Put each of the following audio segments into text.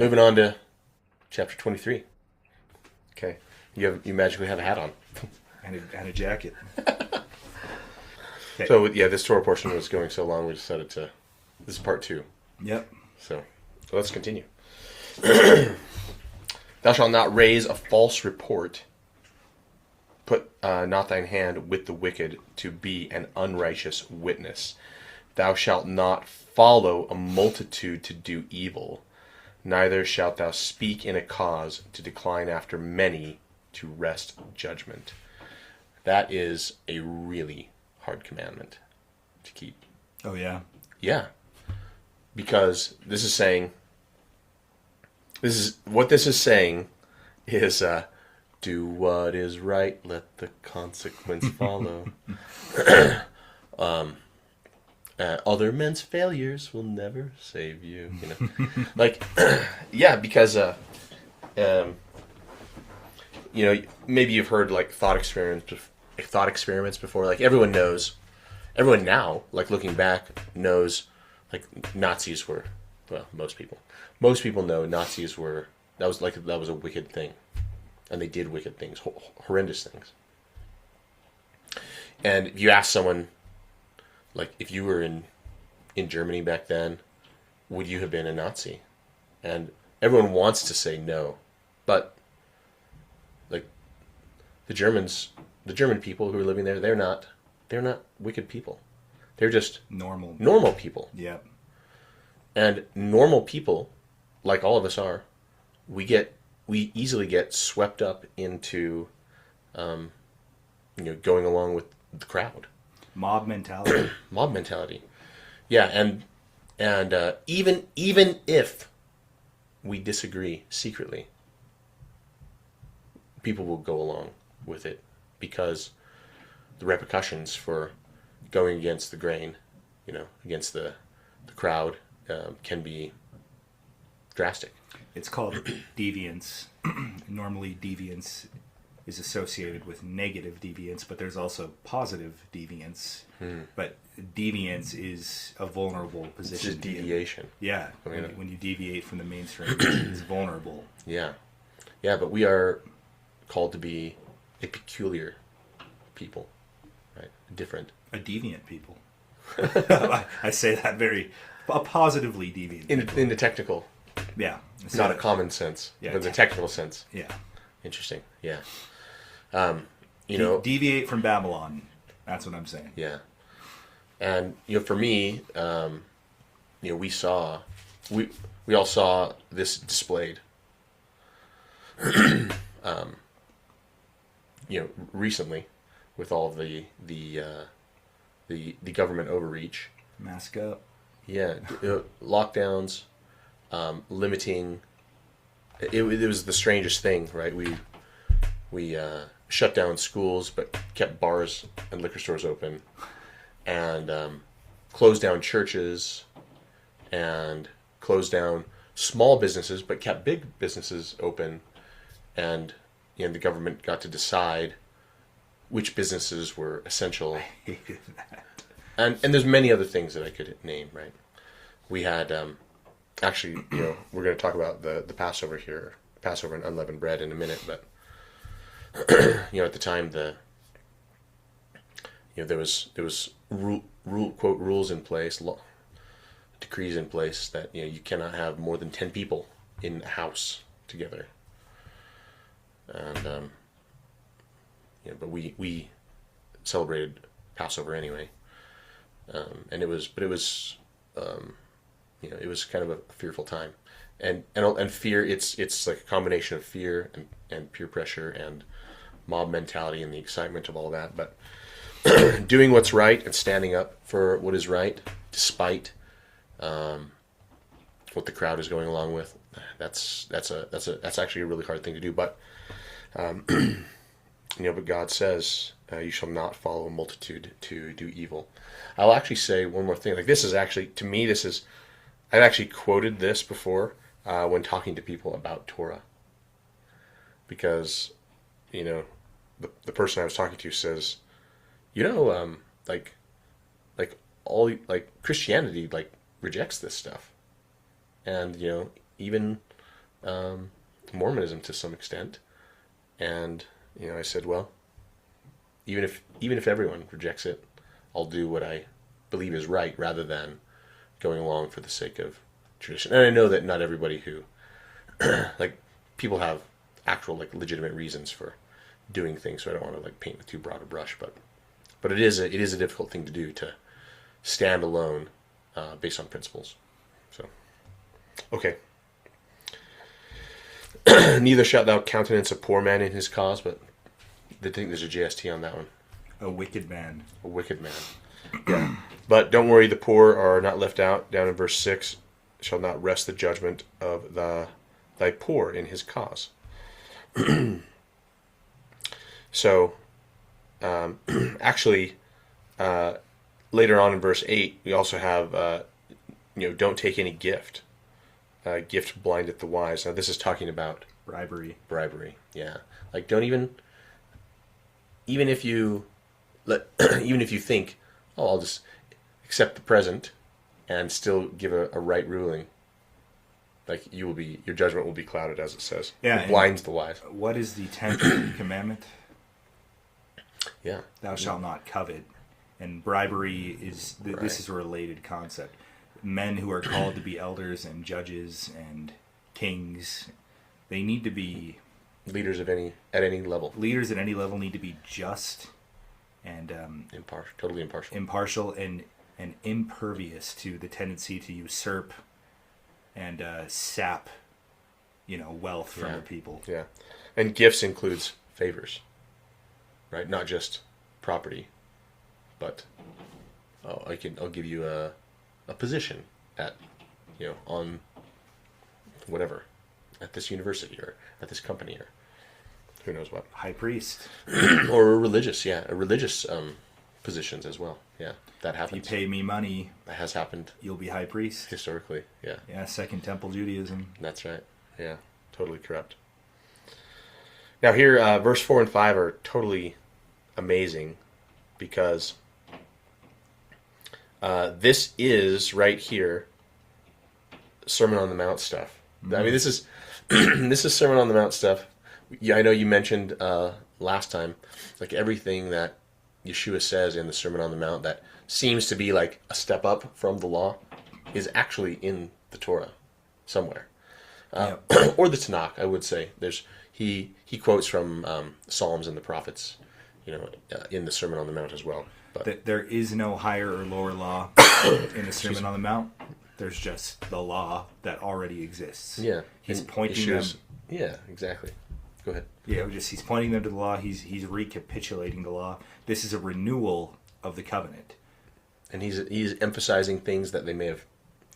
Moving on to chapter 23. Okay. You magically have a hat on. And a jacket. Okay. So, yeah, this Torah portion was going so long, we decided to... This is part 2. Yep. So let's continue. Thou shalt not raise a false report. Put not thine hand with the wicked to be an unrighteous witness. Thou shalt not follow a multitude to do evil. Neither shalt thou speak in a cause to decline after many to wrest judgment. That is a really hard commandment to keep. Oh, yeah? Yeah. Because this is saying, this is saying is, do what is right, let the consequence follow. Other men's failures will never save you. You know, like, yeah, because you know, maybe you've heard like thought experiments before. Like everyone now, like looking back, knows like Nazis were. Well, most people know Nazis were. That was a wicked thing, and they did wicked things, horrendous things. And if you ask someone, like if you were in Germany back then, would you have been a Nazi? And everyone wants to say no, but like the German people who are living there, they're not wicked people. They're just normal people. Yeah. And normal people, like all of us are, we easily get swept up into, going along with the crowd. Mob mentality. Mob mentality. Yeah, and even if we disagree secretly, people will go along with it because the repercussions for going against the grain, against the crowd, can be drastic. It's called deviance. Normally, deviance is associated with negative deviance, but there's also positive deviance. But deviance is a vulnerable position. It's just deviation. Yeah. When you deviate from the mainstream, it's vulnerable. Yeah. Yeah, but we are called to be a peculiar people, right? Different. A deviant people. I say that a positively deviant. In the technical. Yeah. Not a common sense, but in the technical sense. Yeah. Interesting. Yeah. Deviate from Babylon. That's what I'm saying. Yeah. And, for me, we all saw this displayed, recently with all of the government overreach. Mask up. Yeah. Lockdowns, limiting. It was the strangest thing, right? We shut down schools, but kept bars and liquor stores open, and closed down churches, and closed down small businesses, but kept big businesses open, and the government got to decide which businesses were essential. I hated that. And there's many other things that I could name, right? We had, actually, we're going to talk about the Passover here, Passover and unleavened bread in a minute, but, at the time, there was rules in place, decrees in place that, you cannot have more than 10 people in a house together. And, but we celebrated Passover anyway. And it was kind of a fearful time, and fear. It's like a combination of fear and peer pressure and mob mentality and the excitement of all that. But doing what's right and standing up for what is right, despite what the crowd is going along with, that's actually a really hard thing to do. But but God says, you shall not follow a multitude to do evil. I'll actually say one more thing. Like this is actually, to me, I've actually quoted this before when talking to people about Torah. Because, the person I was talking to says, Christianity, rejects this stuff. And, even Mormonism to some extent. And, I said, well, even if everyone rejects it, I'll do what I believe is right rather than going along for the sake of tradition. And I know that not everybody who, people have actual, legitimate reasons for doing things, so I don't want to, paint with too broad a brush, but it is a difficult thing to do, to stand alone based on principles. So, okay. Neither shalt thou countenance a poor man in his cause, but I think there's a JST on that one. A wicked man. A wicked man. Yeah. But don't worry, the poor are not left out. Down in verse 6, shall not rest the judgment of thy poor in his cause. So, actually, later on in verse 8, we also have, don't take any gift. Gift blindeth the wise. Now, this is talking about Bribery, yeah. Don't even if you think, oh, I'll just accept the present and still give a right ruling, your judgment will be clouded, as it says. Yeah, it blinds the wise. What is the 10th commandment? Yeah. Thou shalt not covet. And bribery is, this is a related concept. Men who are called to be elders and judges and kings, they need to be leaders at any level. Leaders at any level need to be just and totally impartial and impervious to the tendency to usurp and sap, wealth from the people. Yeah, and gifts includes favors, right? Not just property, but I'll give you a position at, on whatever, at this university or at this company or who knows what. High priest. Or religious positions as well. Yeah, that happens. If you pay me money, that has happened. You'll be high priest. Historically, yeah. Yeah, Second Temple Judaism. That's right. Yeah, totally corrupt. Now here, verse 4 and 5 are totally amazing because this is right here Sermon on the Mount stuff. Mm-hmm. I mean, this is this is Sermon on the Mount stuff. Yeah, I know you mentioned last time, everything that Yeshua says in the Sermon on the Mount that seems to be a step up from the law is actually in the Torah somewhere, or the Tanakh. I would say he quotes from Psalms and the prophets, in the Sermon on the Mount as well. But there is no higher or lower law in the Sermon on the Mount. There's just the law that already exists. Yeah, he's pointing them. Yeah, exactly. Go ahead. Yeah, he's pointing them to the law. He's recapitulating the law. This is a renewal of the covenant, and he's emphasizing things that they may have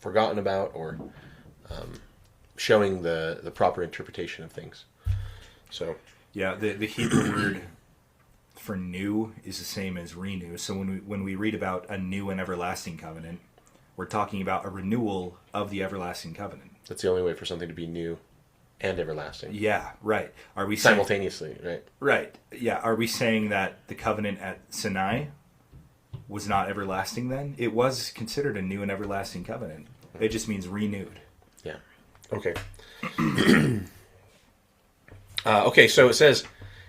forgotten about, or showing the proper interpretation of things. So yeah, the Hebrew word for new is the same as renew. So when we read about a new and everlasting covenant, we're talking about a renewal of the everlasting covenant. That's the only way for something to be new and everlasting. Yeah, right. Are we simultaneously, right? Right. Yeah. Are we saying that the covenant at Sinai was not everlasting then? It was considered a new and everlasting covenant. It just means renewed. Yeah. Okay. Okay, so it says,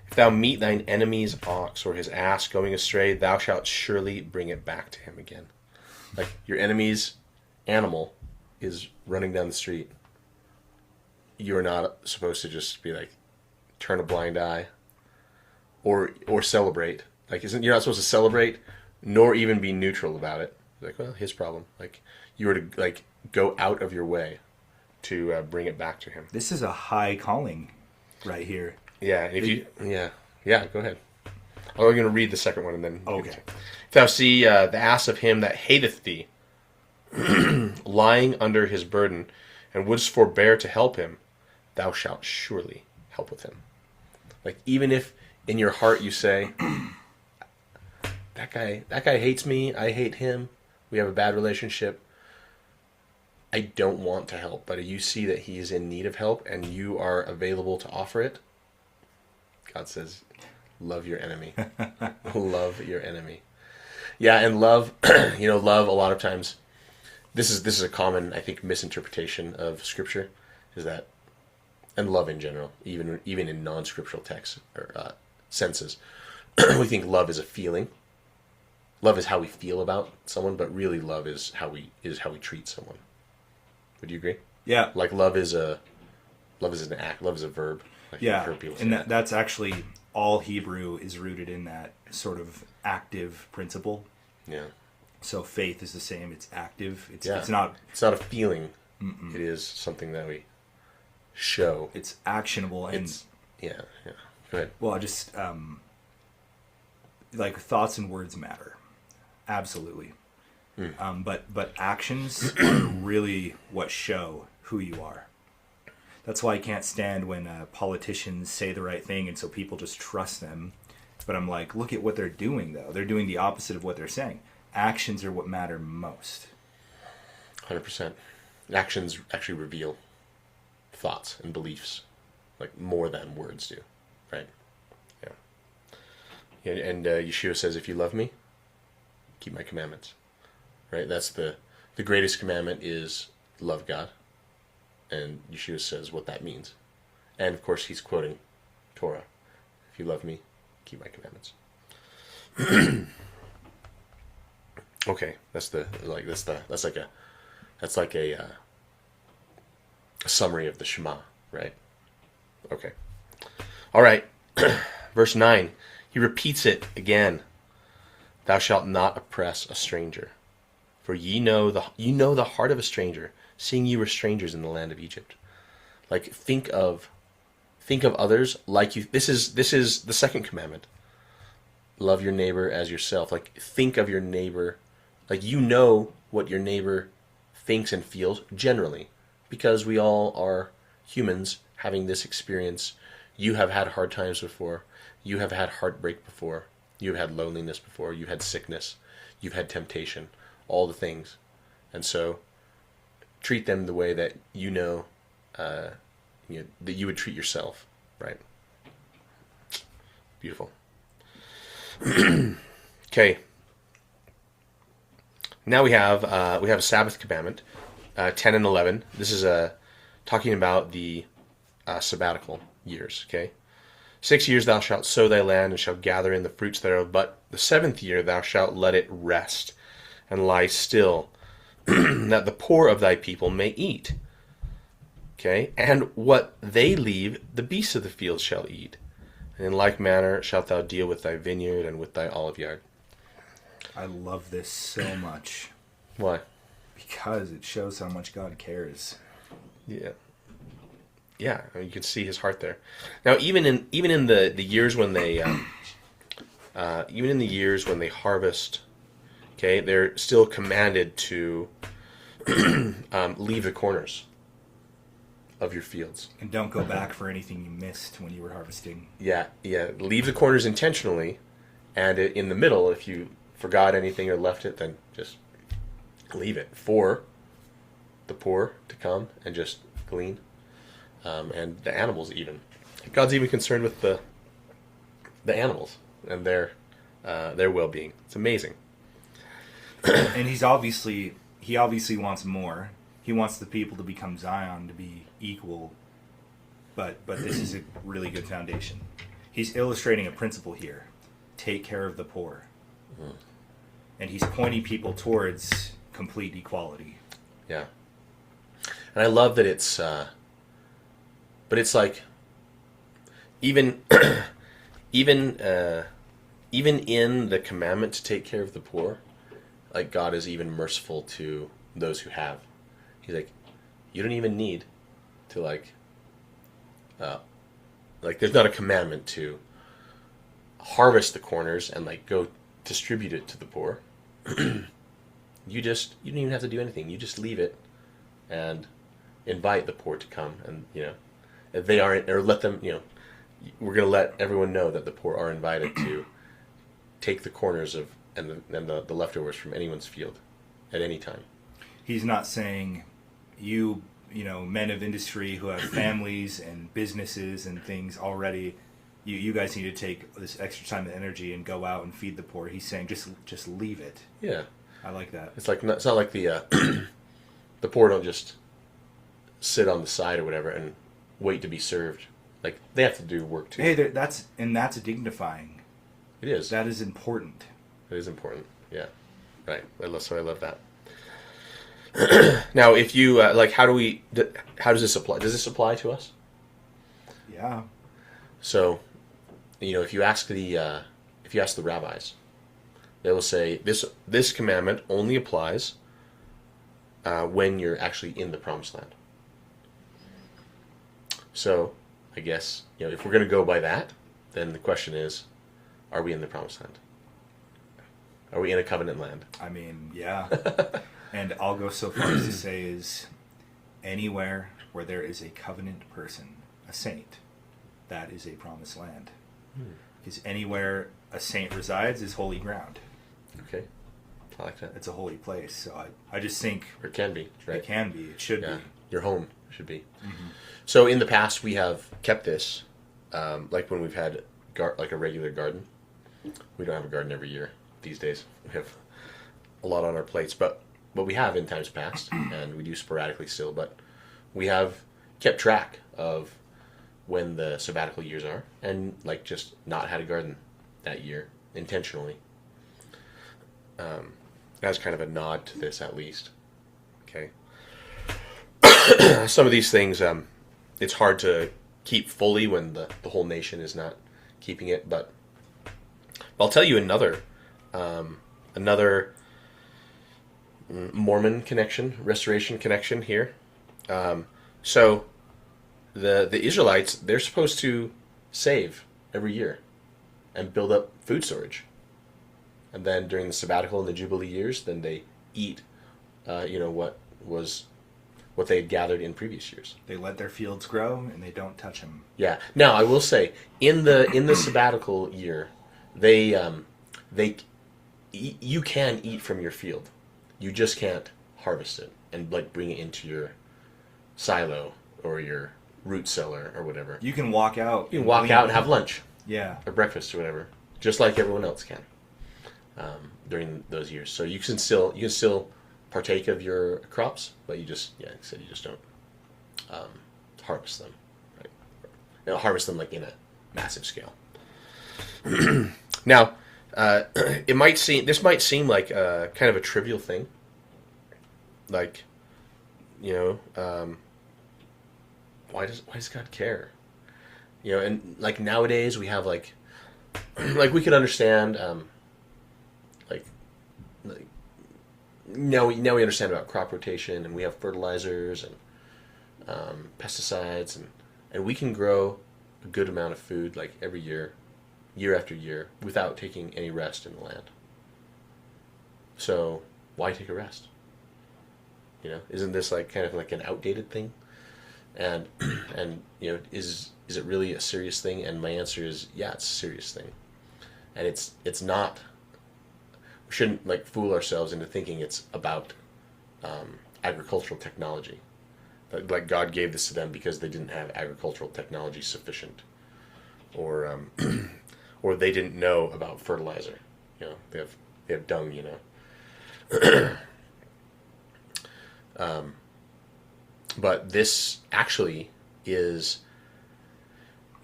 if thou meet thine enemy's ox or his ass going astray, thou shalt surely bring it back to him again. Your enemy's animal is running down the street. You're not supposed to just be turn a blind eye or celebrate. You're not supposed to celebrate nor even be neutral about it. Well, his problem. You were to go out of your way to bring it back to him. This is a high calling right here. Yeah, go ahead. I'm going to read the second one and then... Okay. If thou see the ass of him that hateth thee, lying under his burden, and wouldst forbear to help him, thou shalt surely help with him. Even if in your heart you say, that guy hates me, I hate him, we have a bad relationship, I don't want to help, but you see that he is in need of help and you are available to offer it, God says, love your enemy. Love your enemy. Yeah, and love, love a lot of times, this is a common, I think, misinterpretation of Scripture, is that and love in general, even in non-scriptural texts or senses. We think love is a feeling. Love is how we feel about someone, but really love is how we treat someone. Would you agree? Yeah. Like love is an act. Love is a verb. Like Yeah, I've heard people say and that. that's actually all Hebrew is rooted in that sort of active principle. Yeah. So faith is the same. It's active. It's Yeah. it's not. It's not a feeling. It is something that we show. It's actionable and Yeah. Go ahead. well, just like thoughts and words matter, absolutely. But actions are really what show who you are. That's why I can't stand when politicians say the right thing, and so people just trust them. But I'm like, look at what they're doing, though. They're doing the opposite of what they're saying. Actions are what matter most. 100%. Actions actually reveal thoughts and beliefs, like more than words do, right? Yeah. And Yeshua says, "If you love me, keep my commandments." Right? That's the greatest commandment is love God, and Yeshua says what that means, and of course he's quoting Torah. If you love me, keep my commandments. Okay, that's like a summary of the Shema, right? Okay. All right. Verse 9. He repeats it again. Thou shalt not oppress a stranger, for ye know the heart of a stranger, seeing ye were strangers in the land of Egypt. Like think of others like you. This is the second commandment. Love your neighbor as yourself. Like think of your neighbor, like you know what your neighbor thinks and feels generally, because we all are humans having this experience. You have had hard times before. You have had heartbreak before. You've had loneliness before. You've had sickness. You've had temptation. All the things. And so treat them the way that that you would treat yourself. Right? Beautiful. Okay. Now we have a Sabbath commandment, 10 and 11. This is talking about the sabbatical years. Okay, 6 years thou shalt sow thy land and shalt gather in the fruits thereof, but the 7th year thou shalt let it rest and lie still, that the poor of thy people may eat. Okay, and what they leave, the beasts of the field shall eat. And in like manner shalt thou deal with thy vineyard and with thy olive yard. I love this so much. Why? Because it shows how much God cares. Yeah. Yeah, I mean, you can see his heart there. Now, even in the years when they harvest, okay, they're still commanded to leave the corners of your fields. And don't go back for anything you missed when you were harvesting. Yeah. Leave the corners intentionally, and in the middle, if you forgot anything or left it, then just leave it for the poor to come and just glean, and the animals even. God's even concerned with the animals and their well-being. It's amazing. And he obviously wants more. He wants the people to become Zion, to be equal. But this is a really good foundation. He's illustrating a principle here. Take care of the poor. And he's pointing people towards complete equality. Yeah. And I love that it's but it's like even in the commandment to take care of the poor, like God is even merciful to those who have. He's like, you don't even need to like there's not a commandment to harvest the corners and like go distribute it to the poor. You don't even have to do anything. You just leave it and invite the poor to come, and if they aren't, or let them, we're going to let everyone know that the poor are invited to take the corners of and the leftovers from anyone's field at any time. He's not saying you men of industry who have families and businesses and things already, you guys need to take this extra time and energy and go out and feed the poor. He's saying just leave it. Yeah. I like that. It's not like the the poor don't just sit on the side or whatever and wait to be served. Like, they have to do work too. Hey, that's dignifying. It is. That is important. It is important. Yeah. Right. I love that. Now, if you how does this apply? Does this apply to us? Yeah. So, if you ask the rabbis, they will say this commandment only applies when you're actually in the promised land. So, I guess if we're going to go by that, then the question is, are we in the promised land? Are we in a covenant land? I mean, yeah. And I'll go so far as to say is anywhere where there is a covenant person, a saint, that is a promised land. Because anywhere a saint resides is holy ground. Okay. I like that. It's a holy place. So I just think... Or it can be, right? It can be. It should be. Your home should be. Mm-hmm. So in the past, we have kept this, like when we've had like a regular garden. We don't have a garden every year these days. We have a lot on our plates, but we have in times past, and we do sporadically still, but we have kept track of when the sabbatical years are, and just not had a garden that year intentionally. As kind of a nod to this, at least. Okay. Some of these things, it's hard to keep fully when the whole nation is not keeping it, but I'll tell you another Mormon connection, restoration connection here. So the Israelites, they're supposed to save every year and build up food storage. And then during the sabbatical and the Jubilee years, then they eat, what they had gathered in previous years. They let their fields grow and they don't touch them. Yeah. Now I will say, in the sabbatical year, you can eat from your field. You just can't harvest it and bring it into your silo or your root cellar or whatever. You can walk out. You can walk out and have lunch. Yeah. Or breakfast or whatever, just like everyone else can during those years. So you can still partake of your crops, but you just don't harvest them. Right? Harvest them in a massive scale. Now, this might seem like kind of a trivial thing. Why does God care? And nowadays we have we could understand now we understand about crop rotation, and we have fertilizers and pesticides, and we can grow a good amount of food every year after year, without taking any rest in the land. So why take a rest? Isn't this kind of an outdated thing? And is it really a serious thing? And my answer is, yeah, it's a serious thing. And it's not. We shouldn't fool ourselves into thinking it's about agricultural technology. God gave this to them because they didn't have agricultural technology sufficient, or they didn't know about fertilizer. They have dung. But this actually is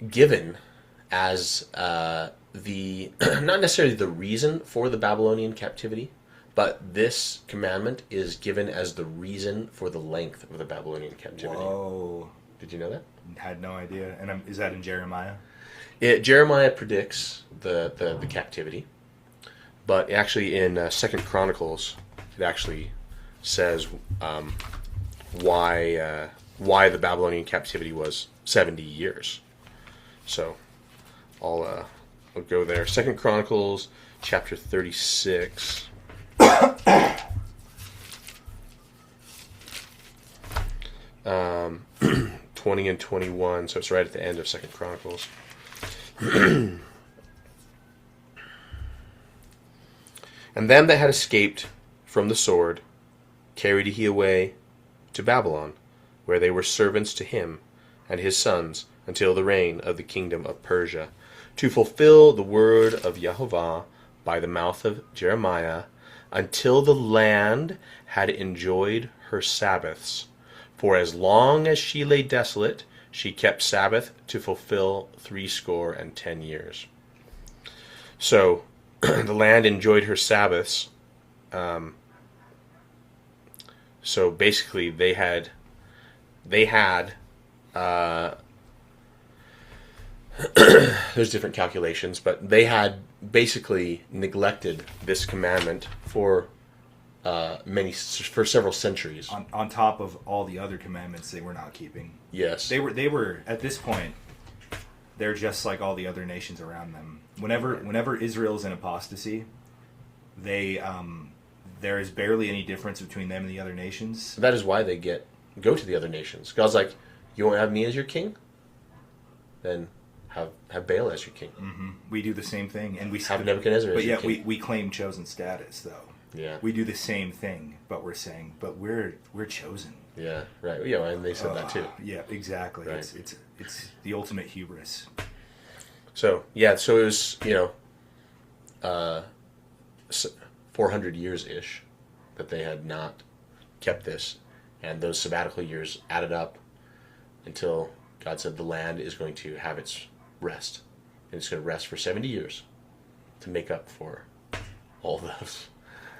given as the not necessarily the reason for the Babylonian captivity, but this commandment is given as the reason for the length of the Babylonian captivity. Whoa! Did you know that? Had no idea. And is that in Jeremiah? Jeremiah predicts the captivity, but actually in 2 Chronicles it actually says why the Babylonian captivity was 70 years. So I'll go there. 2 Chronicles chapter 36. 20 and 21, so it's right at the end of 2 Chronicles. And them that had escaped from the sword carried he away to Babylon, where they were servants to him and his sons until the reign of the kingdom of Persia, to fulfill the word of Jehovah by the mouth of Jeremiah, until the land had enjoyed her Sabbaths. For as long as she lay desolate, she kept Sabbath to fulfill 70 years. So the land enjoyed her Sabbaths. So basically, they had there's different calculations, but they had basically neglected this commandment for several centuries. On top of all the other commandments they were not keeping. Yes. They were at this point, they're just like all the other nations around them. Whenever Israel's in apostasy, there is barely any difference between them and the other nations. That is why they go to the other nations. God's like, you won't have me as your king? Then have Baal as your king. Mm-hmm. We do the same thing, and we have Nebuchadnezzar as your king. But yet we claim chosen status, though. Yeah. We do the same thing, but we're saying, but we're chosen. Yeah, right. Yeah, and they said that too. Yeah, exactly. Right. It's the ultimate hubris. So it was 400 years ish that they had not kept this, and those sabbatical years added up until God said the land is going to have its rest, and it's going to rest for 70 years to make up for all those.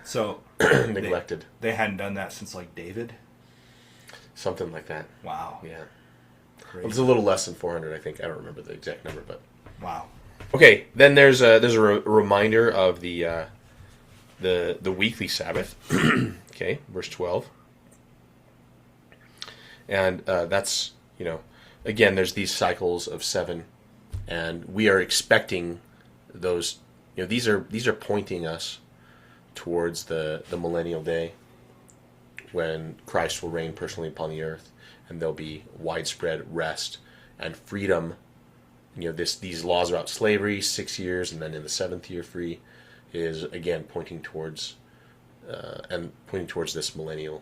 So neglected. They hadn't done that since like David. Something like that. Wow. Yeah. Crazy. It's a little less than 400, I think. I don't remember the exact number, but wow. Okay, then there's a reminder of the weekly Sabbath. Okay, verse 12. And that's, again, there's these cycles of 7, and we are expecting those. These are pointing us towards the millennial day, when Christ will reign personally upon the earth, and there'll be widespread rest and freedom. These laws about slavery, 6 years, and then in the 7th year free, is again pointing towards this millennial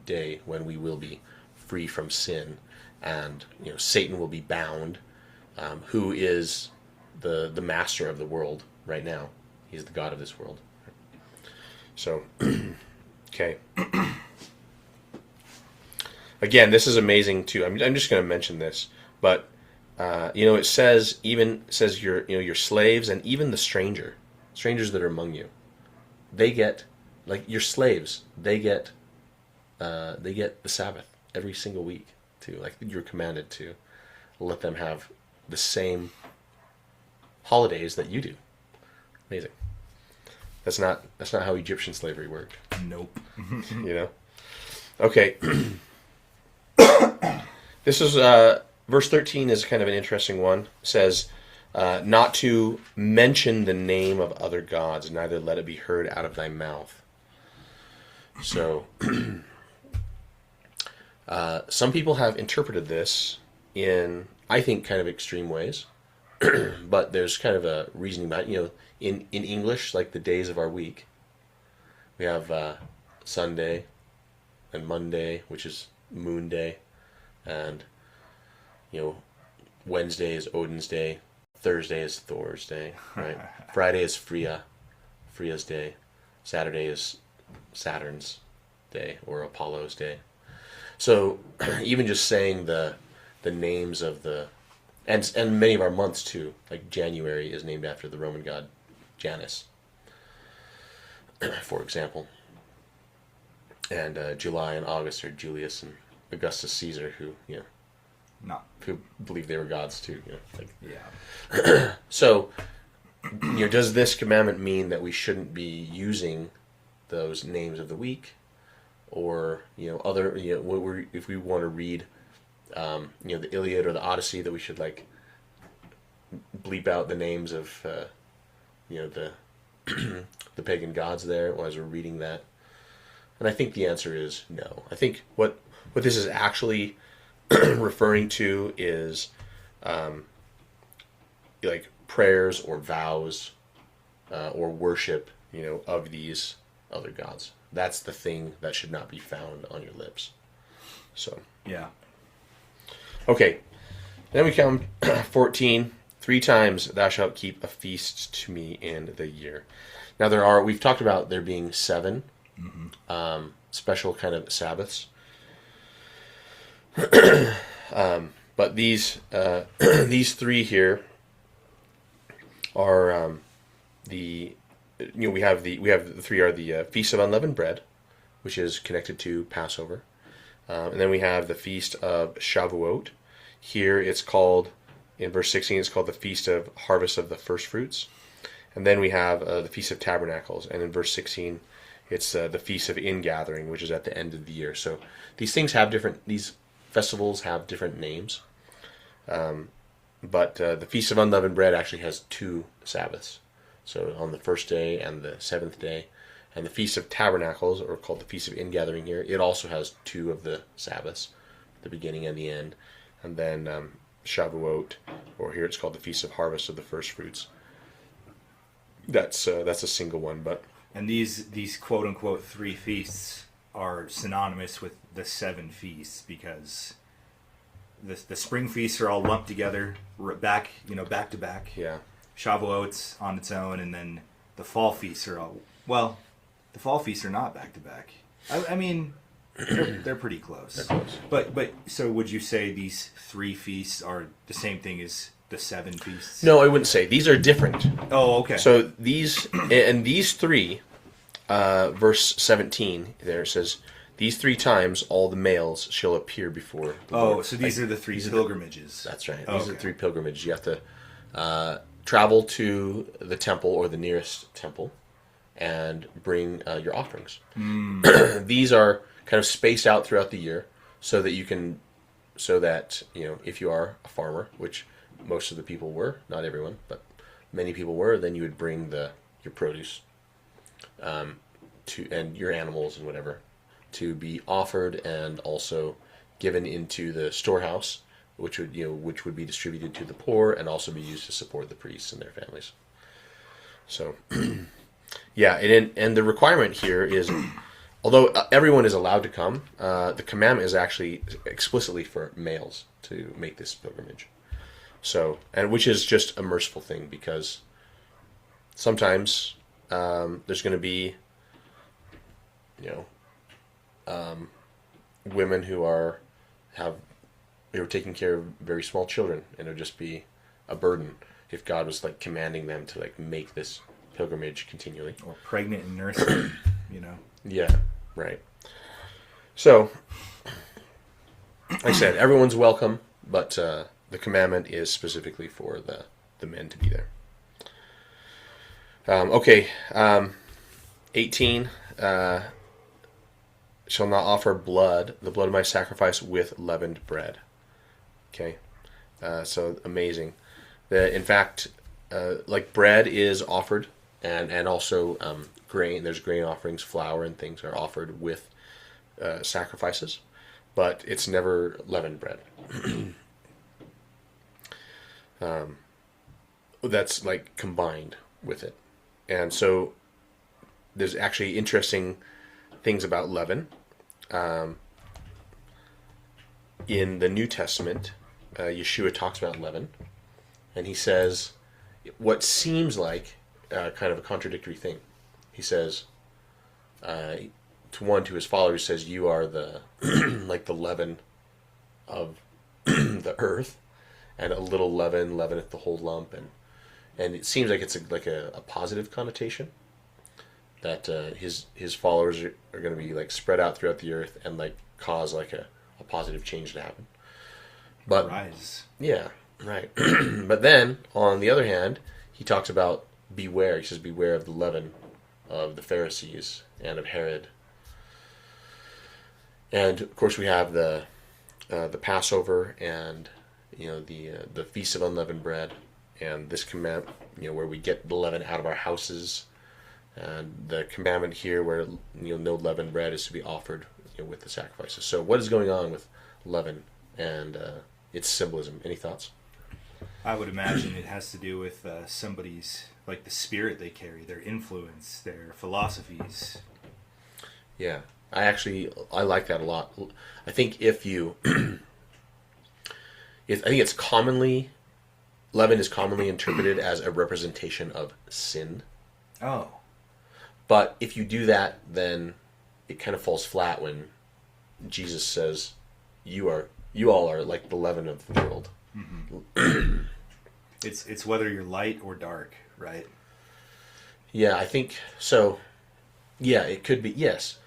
day when we will be free from sin, and Satan will be bound, who is the master of the world right now. He's the god of this world. So, okay. Again, this is amazing too. I'm just going to mention this, but it says your slaves and even the strangers that are among you, they get, like your slaves, they get the Sabbath every single week too. Like you're commanded to let them have the same holidays that you do. Amazing. That's not how Egyptian slavery worked. Nope. Okay. This is verse 13 is kind of an interesting one. It says, not to mention the name of other gods, neither let it be heard out of thy mouth. So, some people have interpreted this in, I think, kind of extreme ways. But there's kind of a reasoning behind it. In English, like the days of our week, we have Sunday and Monday, which is Moon Day, and Wednesday is Odin's Day, Thursday is Thor's Day, right? Friday is Freya's Day, Saturday is Saturn's Day or Apollo's Day. So even just saying the names of the and many of our months too, like January is named after the Roman god Janus, for example, and July and August are Julius and Augustus Caesar, who believe they were gods too. Yeah. So, does this commandment mean that we shouldn't be using those names of the week, or other if we want to read the Iliad or the Odyssey, that we should like bleep out the names of the the pagan gods there as we're reading that? And I think the answer is no. I think what this is actually referring to is like prayers or vows or worship, of these other gods. That's the thing that should not be found on your lips. So yeah. Okay. Then we come 14. 3 times thou shalt keep a feast to me in the year. Now we've talked about there being 7 special kind of Sabbaths. But these these three here are the we have the three are the Feast of Unleavened Bread, which is connected to Passover, and then we have the Feast of Shavuot. Here it's called, in verse 16, it's called the Feast of Harvest of the First Fruits. And then we have the Feast of Tabernacles. And in verse 16, it's the Feast of Ingathering, which is at the end of the year. So these festivals have different names. But the Feast of Unleavened Bread actually has 2 Sabbaths. So on the first day and the 7th day. And the Feast of Tabernacles, or called the Feast of Ingathering here, it also has 2 of the Sabbaths, the beginning and the end. And then Shavuot, or here it's called the Feast of Harvest of the First Fruits. That's a single one, but and these quote unquote 3 feasts are synonymous with the 7 feasts, because the spring feasts are all lumped together back to back. Yeah. Shavuot's on its own, and then the fall feasts are the fall feasts are not back to back. I mean. They're pretty close. They're close. But so would you say these 3 feasts are the same thing as the 7 feasts? No, I wouldn't say. These are different. Oh, okay. So these 3, verse 17, there it says, "These 3 times all the males shall appear before the Lord." So these are the 3 pilgrimages. That's right. Oh, These are the 3 pilgrimages. You have to travel to the temple or the nearest temple and bring your offerings. These are kind of spaced out throughout the year so that if you are a farmer, which most of the people were, not everyone, but many people were, then you would bring your produce and your animals and whatever to be offered and also given into the storehouse, which would be distributed to the poor and also be used to support the priests and their families. So yeah, and the requirement here is, although everyone is allowed to come, the commandment is actually explicitly for males to make this pilgrimage. So, and which is just a merciful thing, because sometimes there's going to be, women who are taking care of very small children, and it would just be a burden if God was commanding them to make this pilgrimage continually. Or pregnant and nursing, Yeah, right. So, like I said, everyone's welcome, but the commandment is specifically for the men to be there. 18, shall not offer the blood of my sacrifice with leavened bread. Okay, so amazing. In fact, bread is offered, and also grain. There's grain offerings, flour and things are offered with sacrifices, but it's never leavened bread. That's combined with it. And so there's actually interesting things about leaven. In the New Testament, Yeshua talks about leaven, and he says what seems like kind of a contradictory thing. He says to his followers, he says, "You are the the leaven of the earth, and a little leaven leaveneth the whole lump." And it seems like it's a positive connotation, that his followers are going to be spread out throughout the earth and cause a positive change to happen. But rise. Yeah, right. But then on the other hand, he talks about beware. He says, "Beware of the leaven of the Pharisees and of Herod." And of course we have the Passover and the Feast of Unleavened Bread, and this commandment, where we get the leaven out of our houses, and the commandment here where no leavened bread is to be offered with the sacrifices. So what is going on with leaven and its symbolism? Any thoughts? I would imagine it has to do with somebody's the spirit they carry, their influence, their philosophies. Yeah, I like that a lot. I think I think it's leaven is commonly interpreted as a representation of sin. Oh. But if you do that, then it kind of falls flat when Jesus says, "You are you all are like the leaven of the world. It's whether you're light or dark, right? Yeah, I think so. Yeah, it could be. Yes.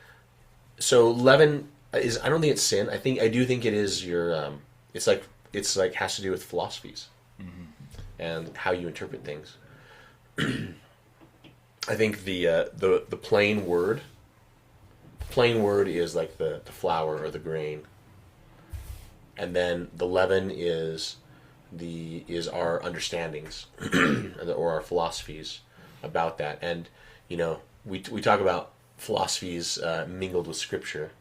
So leaven is. I don't think it's sin. I do think it is your. It's like has to do with philosophies and how you interpret things. I think the plain word. Plain word is like the flour or the grain, and then the leaven is our understandings or our philosophies about that. And we talk about philosophies mingled with Scripture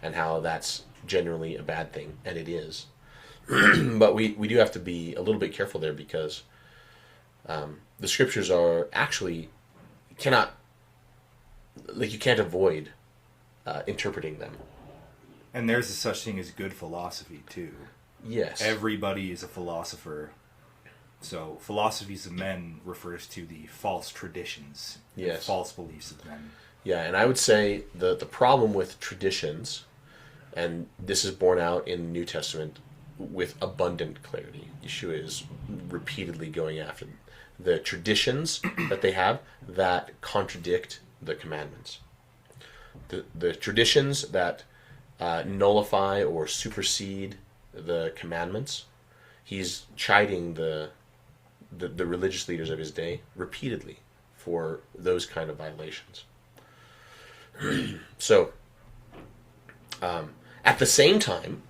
and how that's generally a bad thing, and it is. But we do have to be a little bit careful there because the Scriptures are actually you can't avoid interpreting them. And there's a such thing as good philosophy too. Yes. Everybody is a philosopher. So philosophies of men refers to the false traditions, yes, false beliefs of men. Yeah, and I would say the problem with traditions, and this is borne out in the New Testament with abundant clarity. Yeshua is repeatedly going after them. The traditions that they have that contradict the commandments. The traditions that nullify or supersede the commandments, he's chiding the religious leaders of his day repeatedly for those kind of violations. So, at the same time,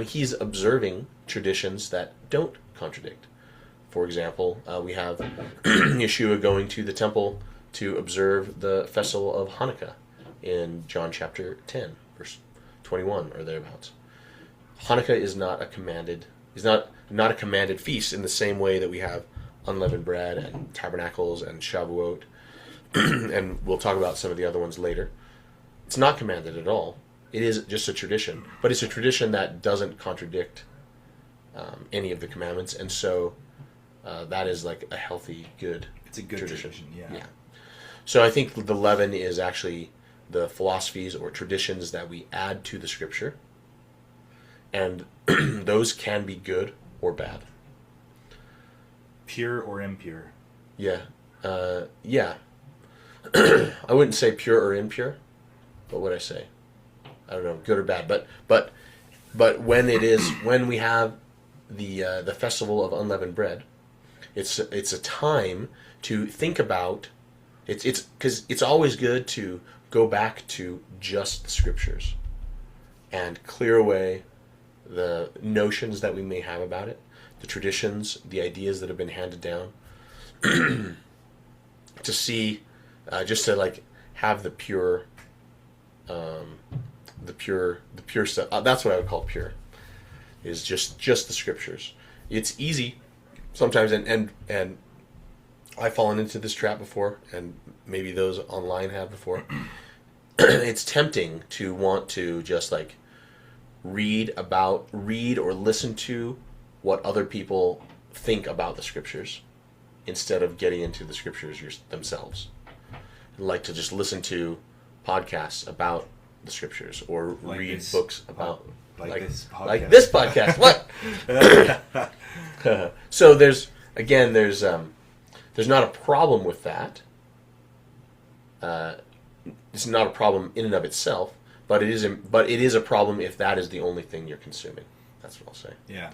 he's observing traditions that don't contradict. For example, we have Yeshua going to the temple to observe the festival of Hanukkah in John chapter 10, verse 21 or thereabouts. Hanukkah is not a commanded feast in the same way that we have unleavened bread and tabernacles and Shavuot, and we'll talk about some of the other ones later. It's not commanded at all. It is just a tradition, but it's a tradition that doesn't contradict any of the commandments, and so that is like a healthy, good. It's a good tradition. Yeah. So I think the leaven is actually the philosophies or traditions that we add to the Scripture, and those can be good or bad. Pure or impure? Yeah. Yeah. I wouldn't say pure or impure. What would I say? I don't know, good or bad. But when we have the festival of unleavened bread, it's a time to think about. It's because it's always good to go back to just the Scriptures and clear away the notions that we may have about it, the traditions, the ideas that have been handed down, to see, just to like have the pure stuff. That's what I would call pure. Is just the Scriptures. It's easy sometimes, and I've fallen into this trap before, and maybe those online have before. It's tempting to want to just like read or listen to what other people think about the Scriptures instead of getting into the Scriptures themselves. I like to just listen to podcasts about the Scriptures or like read this, books about this podcast. like this podcast. What? So there's not a problem with that. It's not a problem in and of itself, but it is a problem if that is the only thing you're consuming. That's what I'll say. Yeah.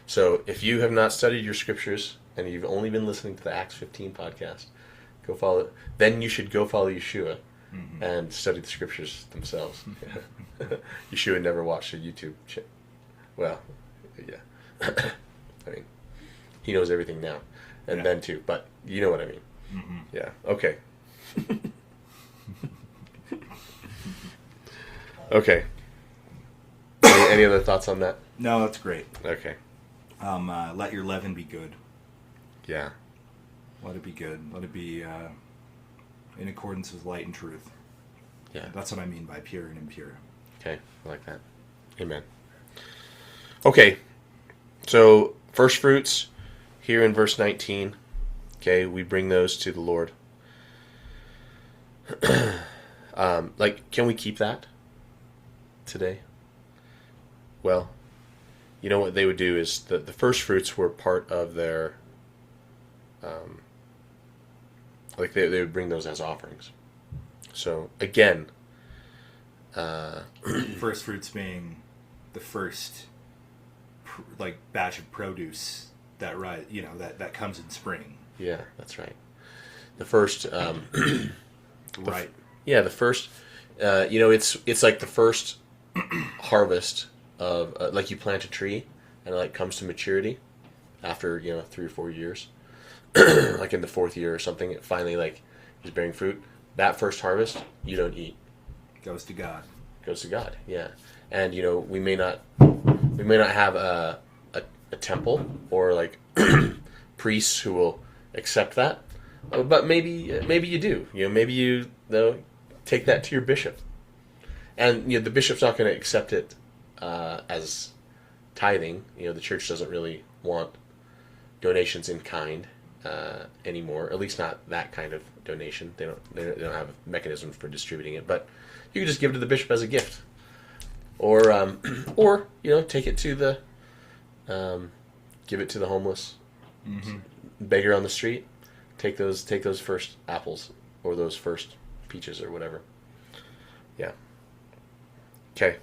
So if you have not studied your Scriptures and you've only been listening to the Acts 15 podcast, then you should go follow Yeshua and study the Scriptures themselves. Yeshua never watched a YouTube channel. Well, yeah. I mean, he knows everything now. And then too, but you know what I mean. Mm-hmm. Yeah. Okay. Okay. Any other thoughts on that? No, that's great. Okay. Let your leaven be good. Yeah. Let it be good. Let it be in accordance with light and truth. Yeah. That's what I mean by pure and impure. Okay. I like that. Amen. Okay. So, first fruits here in verse 19. Okay, we bring those to the Lord. Can we keep that today? Well, you know what they would do is the first fruits were part of their, like they would bring those as offerings. So again, first fruits being the first like batch of produce that that comes in spring. Yeah, that's right. The first, Right. The first, it's like the first harvest of like you plant a tree and it like comes to maturity after 3 or 4 years, like in the 4th year or something, it finally like is bearing fruit. That first harvest you don't eat. Goes to God. Goes to God. Yeah, and we may not have a temple or like priests who will accept that, but maybe you do. Maybe you take that to your bishop, and the bishop's not going to accept it as tithing. The church doesn't really want donations in kind anymore. At least not that kind of donation. They don't have a mechanism for distributing it. But you can just give it to the bishop as a gift, or take it to the give it to the homeless beggar on the street. Take those first apples or those first peaches or whatever. Yeah. Okay.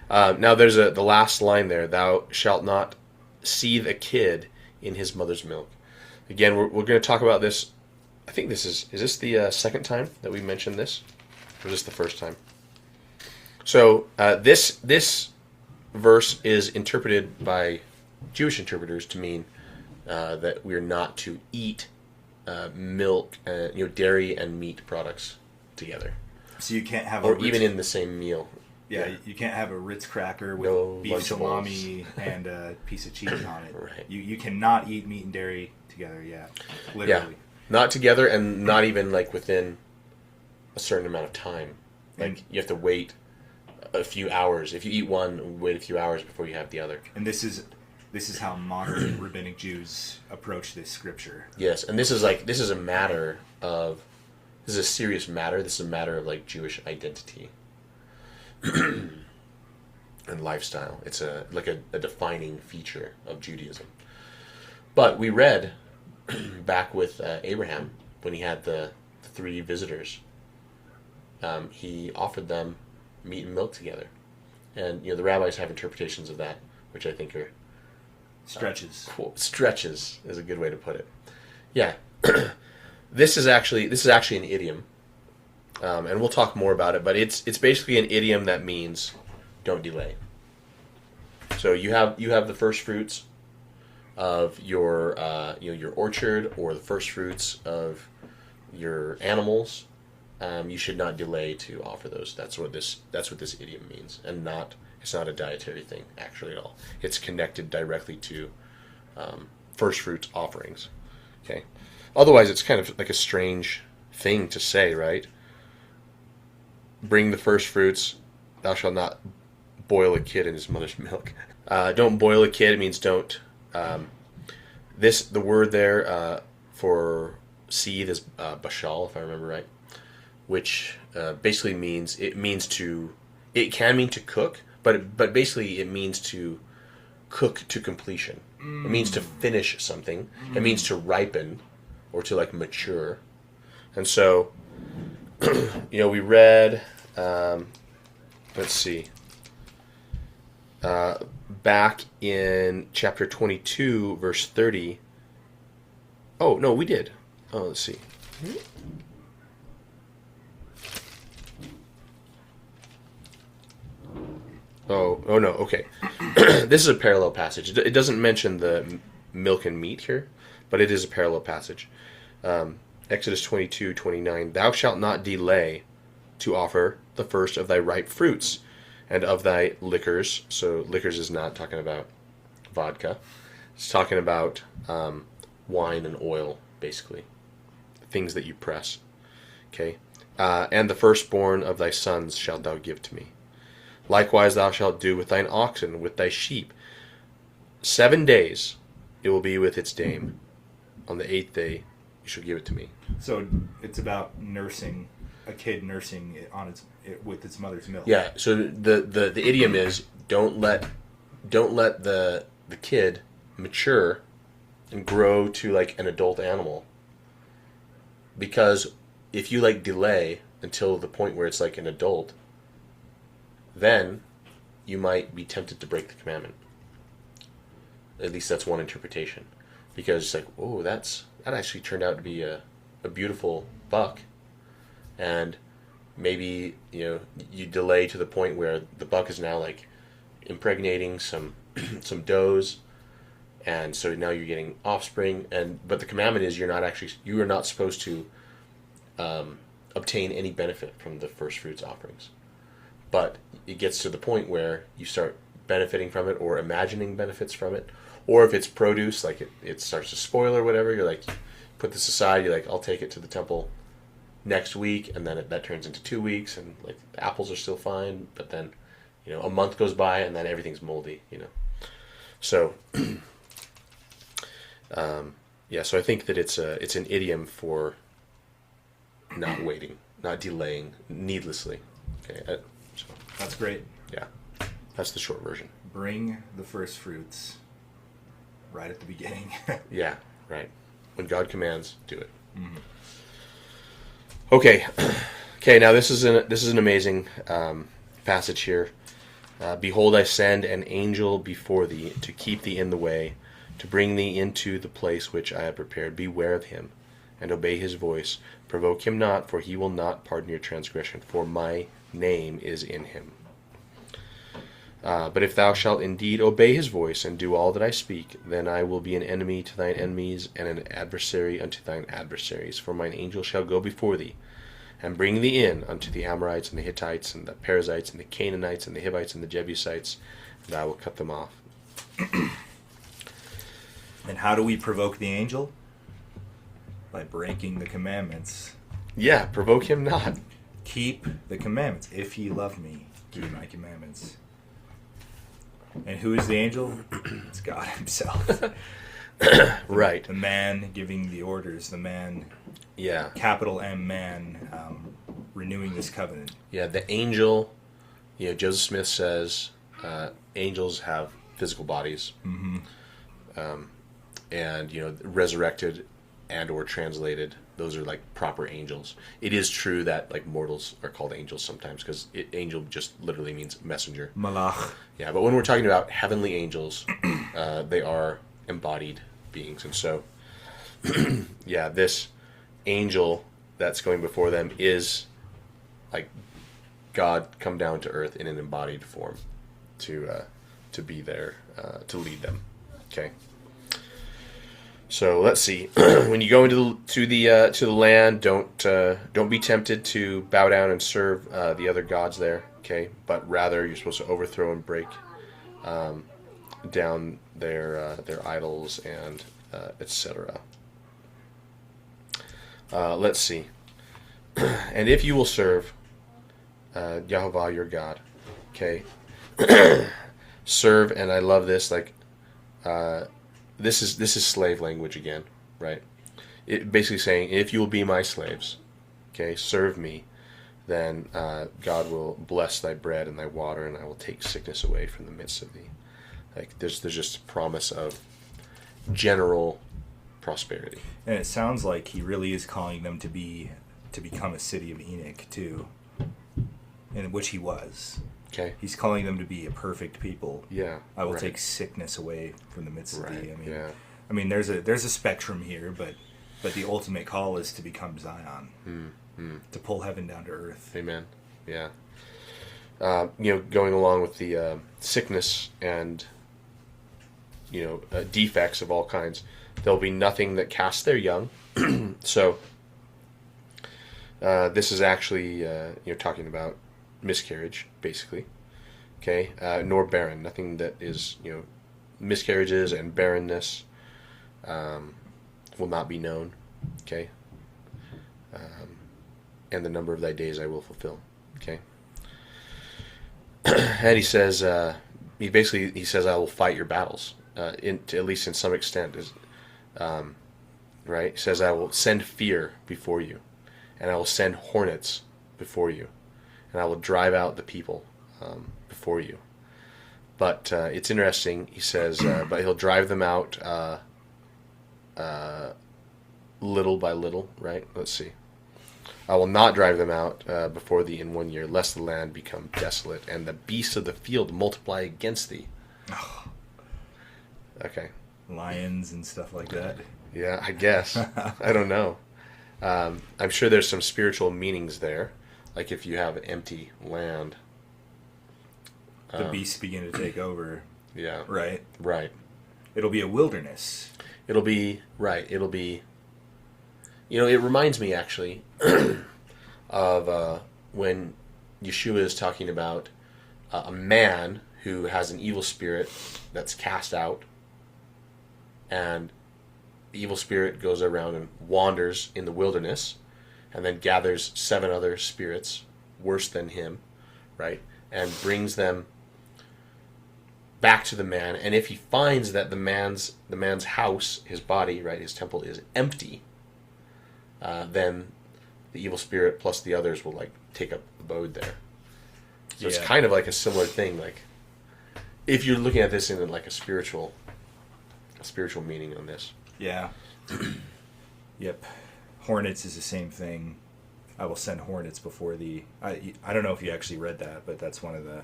Now there's the last line there. Thou shalt not seethe a kid in his mother's milk. Again, we're going to talk about this. I think is this the second time that we mentioned this, or is this the first time? So this verse is interpreted by Jewish interpreters to mean that we're not to eat milk, dairy and meat products together. So you can't have even in the same meal. Yeah, you can't have a Ritz cracker with beef salami and a piece of cheese on it. Right. You cannot eat meat and dairy together. Yeah, literally. Yeah, not together, and not even like within a certain amount of time. Like you have to wait a few hours. If you eat one, wait a few hours before you have the other. And this is how modern rabbinic Jews approach this scripture. Yes, and this is a serious matter. This is a matter of like Jewish identity and lifestyle. It's a defining feature of Judaism. But we read back with Abraham when he had the 3 visitors. He offered them meat and milk together, and the rabbis have interpretations of that, which I think are stretches. Stretches is a good way to put it. Yeah, this is actually an idiom, and we'll talk more about it. But it's basically an idiom that means don't delay. So you have the first fruits of your your orchard, or the first fruits of your animals. You should not delay to offer those. That's what this idiom means, and it's not a dietary thing actually at all. It's connected directly to first fruits offerings. Okay, otherwise it's kind of like a strange thing to say, right? Bring the first fruits. Thou shalt not boil a kid in his mother's milk. Don't boil a kid. It means don't. The word there for seethe is bashal, if I remember right, which basically means it can mean to cook, but basically it means to cook to completion. It means to finish something. It means to ripen or to like mature. And so, we read, let's see, back in chapter 22, verse 30. Oh, no, we did. Oh, let's see. Oh no, okay. This is a parallel passage. It doesn't mention the milk and meat here, but it is a parallel passage. Exodus 22:29. Thou shalt not delay to offer the first of thy ripe fruits and of thy liquors. So liquors is not talking about vodka. It's talking about wine and oil, basically. Things that you press. Okay? And the firstborn of thy sons shalt thou give to me. Likewise thou shalt do with thine oxen, with thy sheep. 7 days it will be with its dame. On the 8th day you shall give it to me. So it's about a kid nursing it with its mother's milk. Yeah. So the idiom is don't let the the kid mature and grow to like an adult animal. Because if you like delay until the point where it's like an adult, then you might be tempted to break the commandment. At least that's one interpretation. Because it's like, oh, that actually turned out to be a beautiful buck. And maybe, you delay to the point where the buck is now like impregnating some does, and so now you're getting offspring. But the commandment is you are not supposed to obtain any benefit from the first fruits offerings. But it gets to the point where you start benefiting from it or imagining benefits from it, or if it's produce, like it starts to spoil or whatever, you're like, put this aside. You're like, I'll take it to the temple next week, and then that turns into 2 weeks, and like the apples are still fine, but then a month goes by and then everything's moldy. So so I think that it's an idiom for not waiting, not delaying needlessly. Okay, so that's great. Yeah, that's the short version. Bring the first fruits right at the beginning. Yeah, right. When God commands, do it. Mm-hmm. Okay. Now this is an amazing passage here. Behold, I send an angel before thee to keep thee in the way, to bring thee into the place which I have prepared. Beware of him, and obey his voice. Provoke him not, for he will not pardon your transgression, for my name is in him. But if thou shalt indeed obey his voice, and do all that I speak, then I will be an enemy to thine enemies, and an adversary unto thine adversaries. For mine angel shall go before thee, and bring thee in unto the Amorites, and the Hittites, and the Perizzites, and the Canaanites, and the Hivites, and the Jebusites, and I will cut them off. And how do we provoke the angel? By breaking the commandments. Yeah, provoke him not. Keep the commandments. If ye love me, keep my commandments. And who is the angel? It's God himself. Right. The man giving the orders. The man, yeah, capital M man, renewing this covenant. Yeah, the angel, Joseph Smith says angels have physical bodies. Mm-hmm. And, resurrected and or translated, those are like proper angels. It is true that like mortals are called angels sometimes, because angel just literally means messenger. Malach. Yeah, but when we're talking about heavenly angels, they are embodied beings. And so, yeah, this angel that's going before them is like God come down to earth in an embodied form to be there, to lead them. Okay. So let's see. When you go into the land, don't be tempted to bow down and serve the other gods there. Okay, but rather you're supposed to overthrow and break down their idols and etc. Let's see. And if you will serve Yahovah your God, okay, serve, and I love this. Like. This is slave language again, right? It basically saying, if you will be my slaves, okay, serve me, then God will bless thy bread and thy water, and I will take sickness away from the midst of thee. Like there's just a promise of general prosperity. And it sounds like he really is calling them to become a city of Enoch too, in which he was. Okay. He's calling them to be a perfect people. Yeah. I will take sickness away from the midst of thee. I mean, there's a spectrum here, but the ultimate call is to become Zion, to pull heaven down to earth. Amen. Yeah. Going along with the sickness and defects of all kinds, there'll be nothing that casts their young. So this is actually talking about miscarriage, basically. Okay, nor barren. Nothing that is miscarriages and barrenness will not be known. Okay, and the number of thy days I will fulfill. Okay, and he says he says I will fight your battles. At least in some extent is right. He says I will send fear before you, and I will send hornets before you, and I will drive out the people before you. But it's interesting. He says, but he'll drive them out little by little, right? Let's see. I will not drive them out before thee in 1 year, lest the land become desolate, and the beasts of the field multiply against thee. Okay. Lions and stuff like that. Yeah, I guess. I don't know. I'm sure there's some spiritual meanings there. Like if you have empty land. The beasts begin to take over. Yeah. Right? Right. It'll be a wilderness. It'll be, right, it'll be, it reminds me actually of when Yeshua is talking about a man who has an evil spirit that's cast out, and the evil spirit goes around and wanders in the wilderness and then gathers 7 other spirits worse than him, right, and brings them back to the man. And if he finds that the man's house, his body, right, his temple is empty, then the evil spirit plus the others will like take up abode there. So it's kind of like a similar thing. Like if you're looking at this in like a spiritual meaning on this. Yeah. Yep. Hornets is the same thing. I will send hornets before the. I don't know if you actually read that, but that's one of the.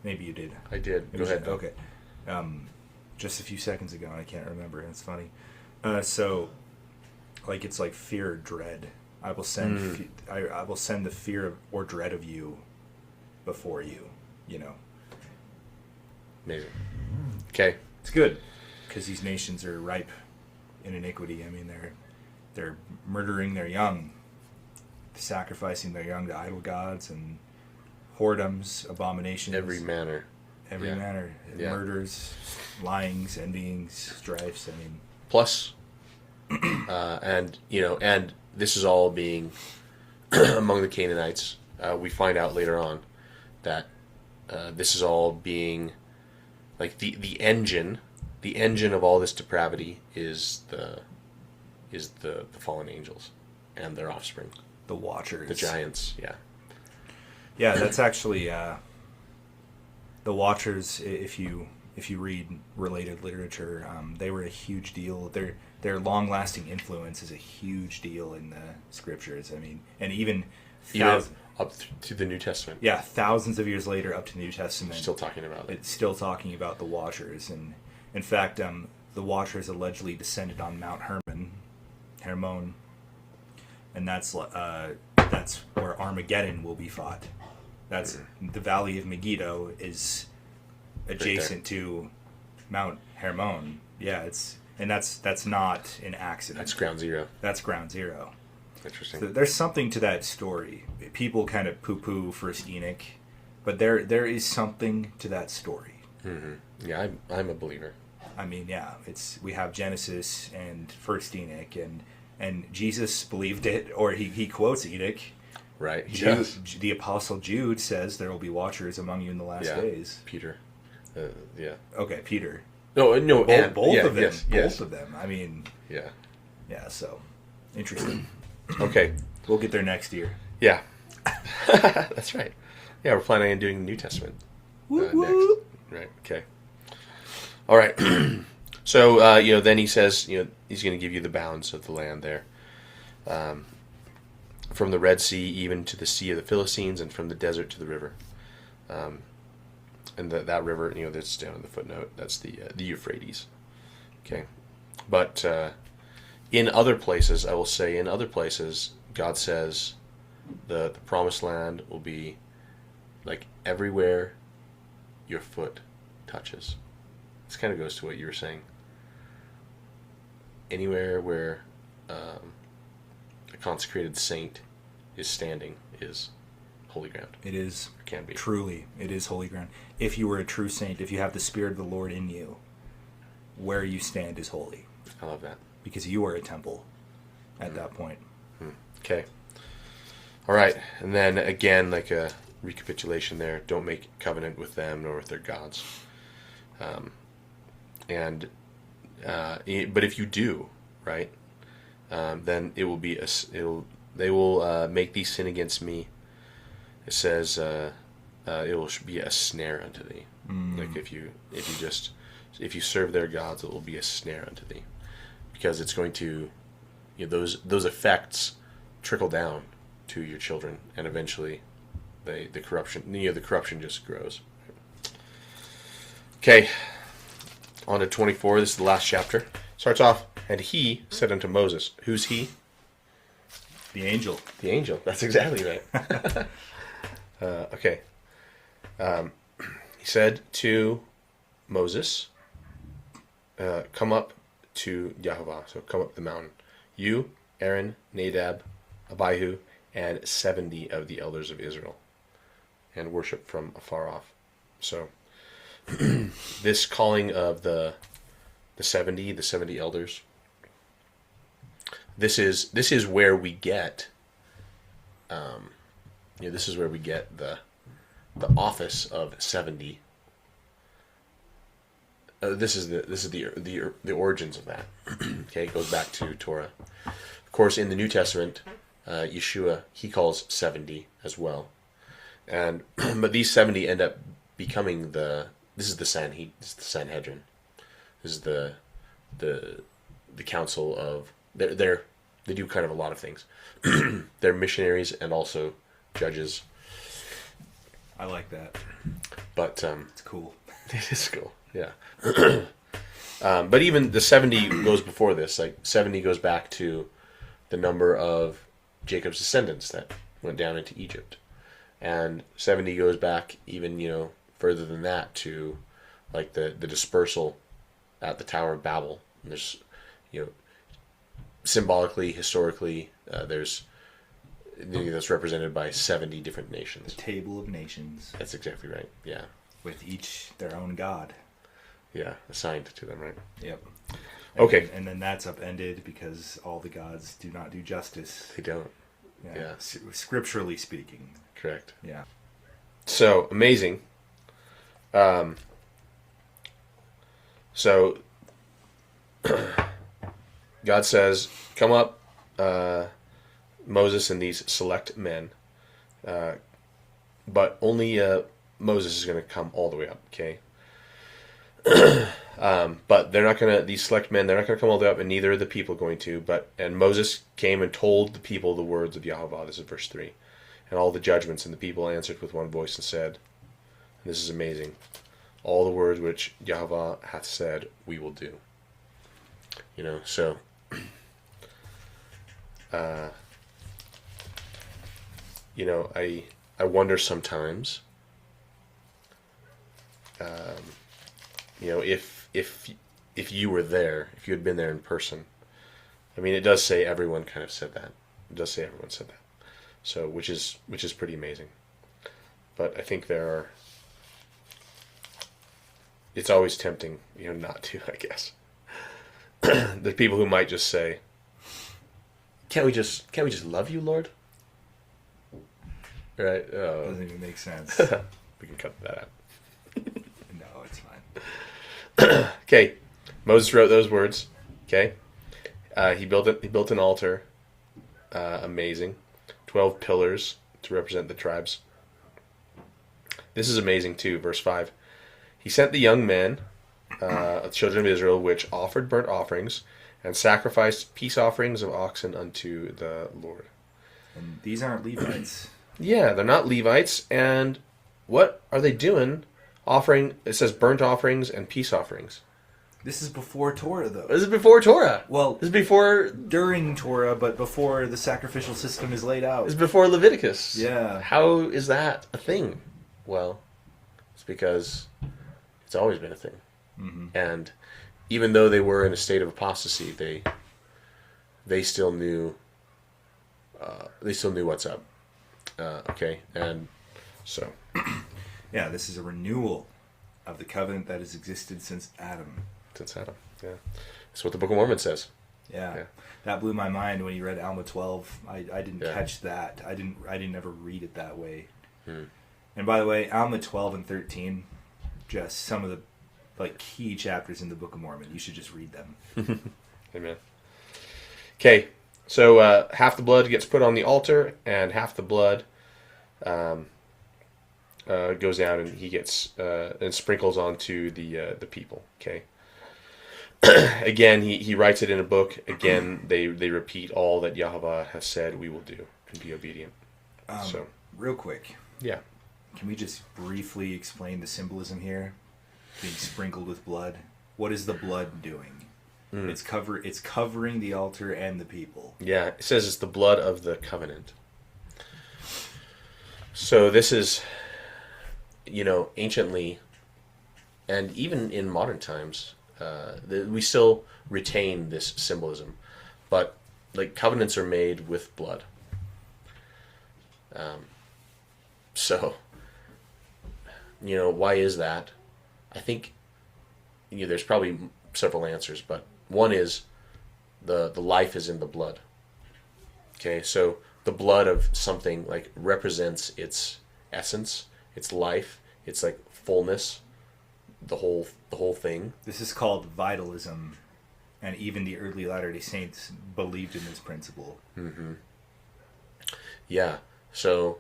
Maybe you did. I did. Go ahead. Okay. Just a few seconds ago, and I can't remember. It's funny. So, like it's like fear or dread. I will send. I will send the fear or dread of you before you. Amazing. Okay. It's good because these nations are ripe in iniquity. I mean, they're murdering their young, sacrificing their young to idol gods and whoredoms, abominations. Every manner. Murders, lyings, envyings, strifes. I mean, plus, and this is all being among the Canaanites. We find out later on that this is all being like the engine of all this depravity is the fallen angels and their offspring, the Watchers, the giants. Yeah, that's actually the Watchers. If you read related literature, they were a huge deal. Their long-lasting influence is a huge deal in the scriptures. I mean, and even up to the New Testament. Yeah, thousands of years later, up to the New Testament, still talking about it. It's still talking about the Watchers, and in fact, the Watchers allegedly descended on Mount Hermon, and that's where Armageddon will be fought. That's the Valley of Megiddo is adjacent to Mount Hermon. Yeah, that's not an accident. That's ground zero. That's ground zero. Interesting. So there's something to that story. People kind of poo-poo First Enoch, but there is something to that story. Mm-hmm. Yeah, I'm a believer. I mean, yeah, we have Genesis and First Enoch, and Jesus believed it, or he quotes Enoch. Right. The Apostle Jude says there will be watchers among you in the last days. Peter. Yeah. Okay, Peter. No. Both of them. Yes. Both of them. I mean. Yeah. Yeah. So interesting. Okay. We'll get there next year. Yeah. That's right. Yeah, we're planning on doing the New Testament next. Right. Okay. All right. So then he says he's going to give you the bounds of the land there. From the Red Sea even to the Sea of the Philistines, and from the desert to the river. And that river, that's down in the footnote, that's the Euphrates. Okay. But in other places, God says the promised land will be like everywhere your foot touches. This kind of goes to what you were saying. Anywhere where a consecrated saint is standing is holy ground. It is. It can be. Truly, it is holy ground. If you were a true saint, if you have the Spirit of the Lord in you, where you stand is holy. I love that. Because you are a temple at that point. Okay. All right. And then again, like a recapitulation there, don't make covenant with them nor with their gods. But if you do, right, then it will be they will make thee sin against me. It says, it will be a snare unto thee. Like if you serve their gods, it will be a snare unto thee, because it's going to, those effects trickle down to your children, and eventually, the corruption just grows. Okay, on to 24. This is the last chapter. Starts off, and he said unto Moses, who's he? The angel. The angel. That's exactly right. Okay. He said to Moses, come up to Yahweh. So come up the mountain. You, Aaron, Nadab, Abihu, and 70 of the elders of Israel, and worship from afar off. So this calling of the 70 elders, this is where we get this is where we get the office of 70. This is the origins of that. Okay, it goes back to Torah. Of course, in the New Testament, Yeshua, he calls 70 as well, and but these 70 end up becoming this is the Sanhedrin. This is the council of they do kind of a lot of things. They're missionaries and also judges. I like that. But it's cool. It is cool. Yeah. But even the 70 goes before this. Like 70 goes back to the number of Jacob's descendants that went down into Egypt, and 70 goes back even further than that to like the dispersal at the Tower of Babel. And there's symbolically, historically, there's that's represented by 70 different nations. The table of nations. That's exactly right. Yeah. With each their own god. Yeah, assigned to them, right? Yep. Okay. And then that's upended because all the gods do not do justice. They don't. Yeah. Scripturally speaking. Correct. Yeah. So, amazing. So, God says, come up, Moses and these select men. But only Moses is going to come all the way up, okay? But they're not going to, these select men, they're not going to come all the way up, and neither are the people going to. And Moses came and told the people the words of Yahweh. This is verse 3. And all the judgments, and the people answered with one voice and said, and this is amazing, all the words which Yahweh hath said, we will do. So, I wonder sometimes, if you were there, if you had been there in person. I mean, it does say everyone kind of said that. It does say everyone said that. So, which is pretty amazing. But I think it's always tempting, not to, I guess. There's people who might just say, can't we just love you, Lord? Right? Doesn't even make sense. We can cut that out. No, it's fine. Okay, Moses wrote those words. Okay, he built an altar. Amazing, 12 pillars to represent the tribes. This is amazing too. Verse 5. He sent the young men, the children of Israel, which offered burnt offerings and sacrificed peace offerings of oxen unto the Lord. And these aren't Levites. Yeah, they're not Levites. And what are they doing? Offering, it says burnt offerings and peace offerings. This is before Torah, though. This is before Torah. Well, this is before... During Torah, but before the sacrificial system is laid out. This is before Leviticus. Yeah. How is that a thing? Well, it's because it's always been a thing. Mm-hmm. And even though they were in a state of apostasy, they still knew what's up. Okay, and so... Yeah, this is a renewal of the covenant that has existed since Adam. Since Adam, yeah. That's what the Book of Mormon says. Yeah. That blew my mind when you read Alma 12. I didn't catch that. I didn't ever read it that way. And by the way, Alma 12 and 13, just some of the key chapters in the Book of Mormon. You should just read them. Amen. Okay, so half the blood gets put on the altar, and half the blood goes down and he gets and sprinkles onto the people. Okay. Again, he writes it in a book. Again, they repeat all that Yahweh has said we will do and be obedient. So real quick, yeah, can we just briefly explain the symbolism here? Being sprinkled with blood. What is the blood doing? It's covering the altar and the people. Yeah, it says it's the blood of the covenant. So this is, anciently, and even in modern times, we still retain this symbolism, but like covenants are made with blood. So, why is that? I think there's probably several answers, but one is the life is in the blood. Okay, so the blood of something like represents its essence, its life, its like fullness, the whole thing. This is called vitalism, and even the early Latter-day Saints believed in this principle. Mm-hmm. Yeah. So,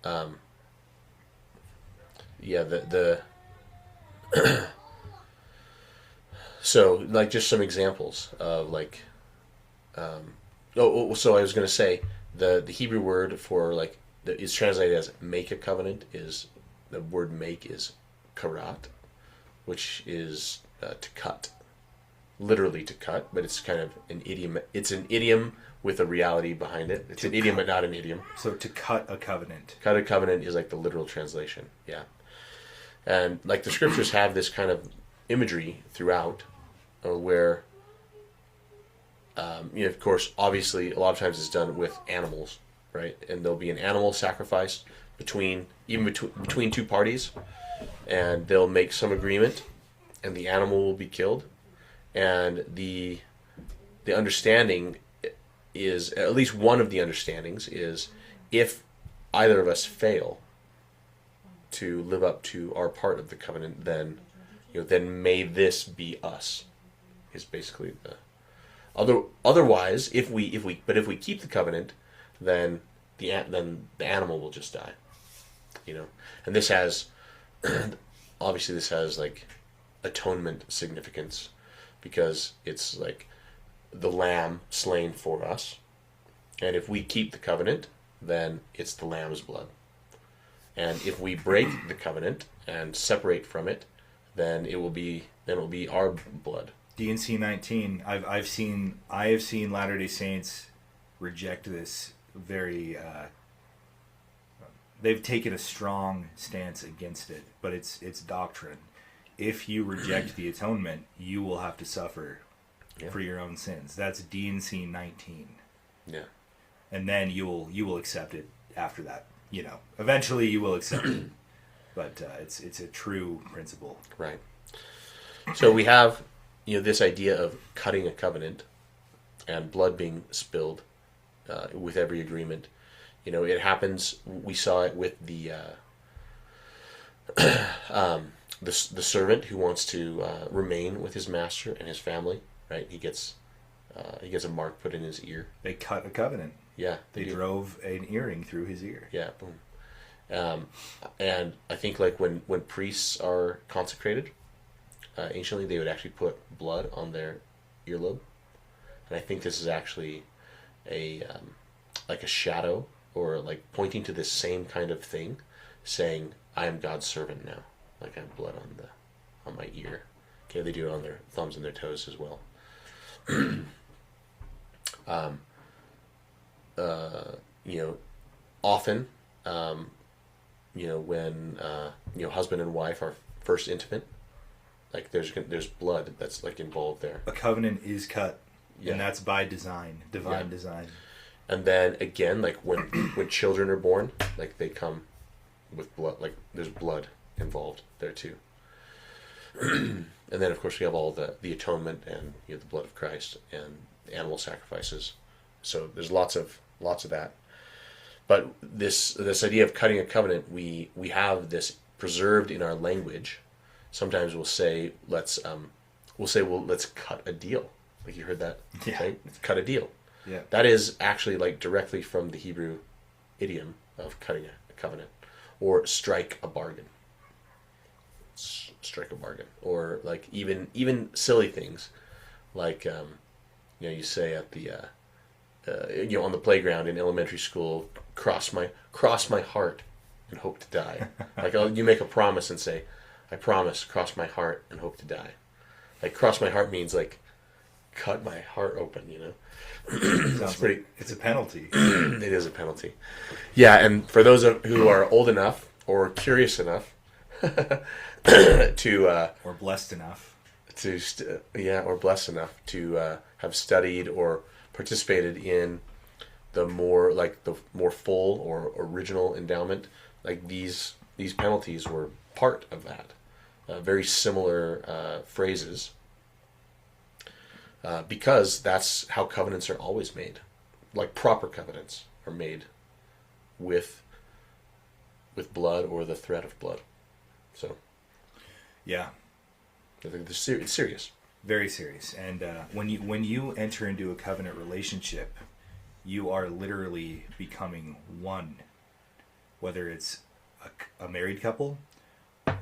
the so like just some examples of like, so I was going to say the Hebrew word for like is translated as make a covenant is the word make is karat, which is to cut, literally to cut, but it's kind of an idiom. It's an idiom with a reality behind it. It's an idiom, but not an idiom. So to cut a covenant. Cut a covenant is like the literal translation. Yeah. And like the scriptures have this kind of imagery throughout where, of course, obviously a lot of times it's done with animals, right? And there'll be an animal sacrifice between two parties, and they'll make some agreement, and the animal will be killed. And the understanding is, at least one of the understandings is, if either of us fail to live up to our part of the covenant, then may this be us, is basically the otherwise if we keep the covenant, then the animal will just die, and this has obviously this has like atonement significance, because it's like the lamb slain for us, and if we keep the covenant, then it's the lamb's blood. And if we break the covenant and separate from it, then it will be our blood. D&C 19. I have seen Latter-day Saints reject this very. They've taken a strong stance against it, but it's doctrine. If you reject the atonement, you will have to suffer for your own sins. That's D&C 19. Yeah. And then you will accept it after that. Eventually you will accept it, but it's a true principle. Right. So we have, this idea of cutting a covenant and blood being spilled with every agreement. It happens. We saw it with the servant who wants to remain with his master and his family. Right. He gets a mark put in his ear. They cut a covenant. Yeah, they drove an earring through his ear. Yeah, boom. And I think like when priests are consecrated, anciently they would actually put blood on their earlobe, and I think this is actually a like a shadow, or like pointing to this same kind of thing, saying I am God's servant now. Like I have blood on my ear. Okay, they do it on their thumbs and their toes as well. Often, when husband and wife are first intimate, like there's blood that's like involved there. A covenant is cut, and that's by design, divine design. And then again, like when children are born, like they come with blood, like there's blood involved there too. And then of course we have all the atonement and the blood of Christ and animal sacrifices. So there's lots of that. But this idea of cutting a covenant, we have this preserved in our language. Sometimes we'll say let's cut a deal. Like you heard that, right? Cut a deal. Yeah. That is actually like directly from the Hebrew idiom of cutting a covenant. or strike a bargain. Strike a bargain, or like even silly things, like you say at the on the playground in elementary school, cross my heart and hope to die. Like you make a promise and say, I promise, cross my heart and hope to die. Like cross my heart means like cut my heart open, It's a penalty. It is a penalty. Yeah, and for those who are old enough or curious enough to or blessed enough or blessed enough to have studied or participated in the more full or original endowment, like these penalties were part of that. Very similar phrases, because that's how covenants are always made. Like proper covenants are made with blood or the threat of blood. So, yeah, I think it's serious. Very serious. And when you enter into a covenant relationship, you are literally becoming one. Whether it's a married couple,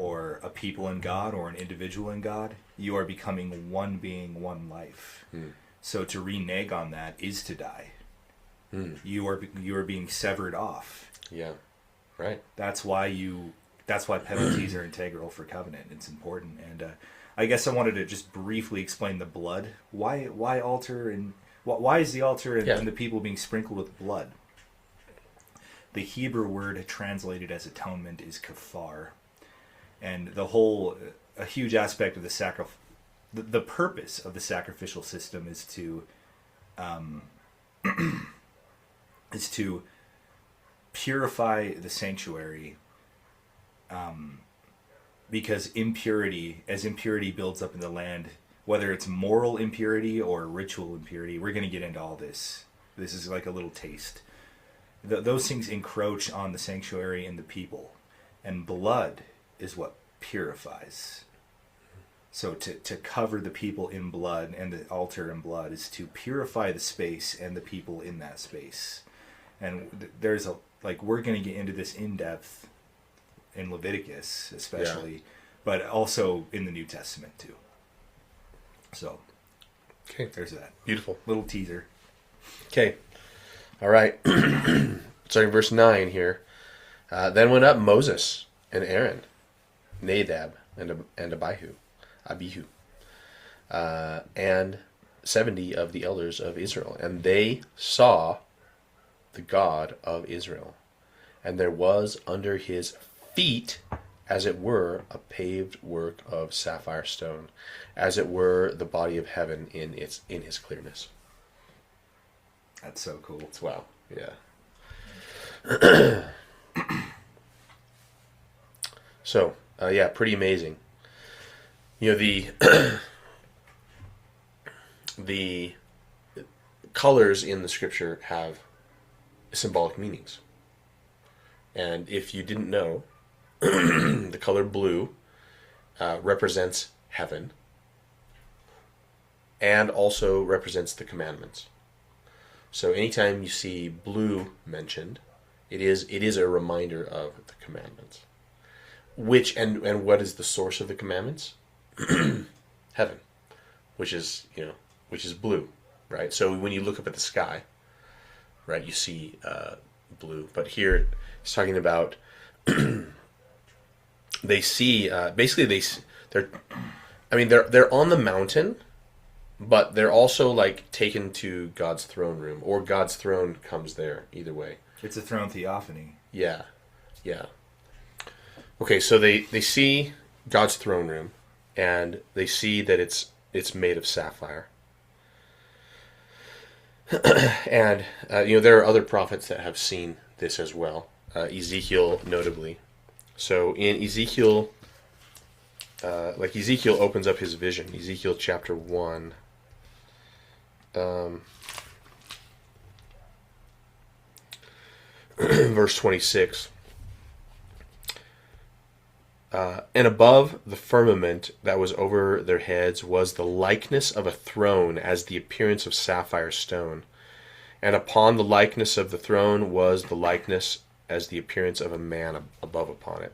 or a people in God, or an individual in God, you are becoming one being, one life. So to renege on that is to die. You are being severed off. Yeah, right. That's why penalties are integral for covenant. It's important. And I guess I wanted to just briefly explain the blood. Why altar, and why is the altar and the people being sprinkled with blood? The Hebrew word translated as atonement is kafar. And a huge aspect of the purpose of the sacrificial system is to purify the sanctuary, because impurity builds up in the land, whether it's moral impurity or ritual impurity. We're going to get into all this. This is like a little taste. Those things encroach on the sanctuary and the people, and blood is what purifies. So to cover the people in blood and the altar in blood is to purify the space and the people in that space. And we're going to get into this in depth in Leviticus especially, but also in the New Testament too. So, okay, there's that. Beautiful. Little teaser. Okay. All right. Starting verse 9 here. Then went up Moses and Aaron, Nadab and Abihu, and 70 of the elders of Israel. And they saw the God of Israel. And there was under his feet, as it were, a paved work of sapphire stone, as it were the body of heaven in his clearness. That's so cool. It's wow. Yeah. So, pretty amazing. The the colors in the scripture have symbolic meanings. And if you didn't know, the color blue represents heaven and also represents the commandments. So anytime you see blue mentioned, it is a reminder of the commandments. Which and what is the source of the commandments? Heaven, which is blue, right? So when you look up at the sky, right, you see blue. But here it's talking about they see they're on the mountain, but they're also like taken to God's throne room, or God's throne comes there. Either way, it's a throne theophany. Yeah. Okay, so they see God's throne room, and they see that it's made of sapphire. And there are other prophets that have seen this as well. Ezekiel notably. So in Ezekiel, Ezekiel opens up his vision. Ezekiel chapter 1. Verse 26. And above the firmament that was over their heads was the likeness of a throne as the appearance of sapphire stone. And upon the likeness of the throne was the likeness as the appearance of a man above upon it.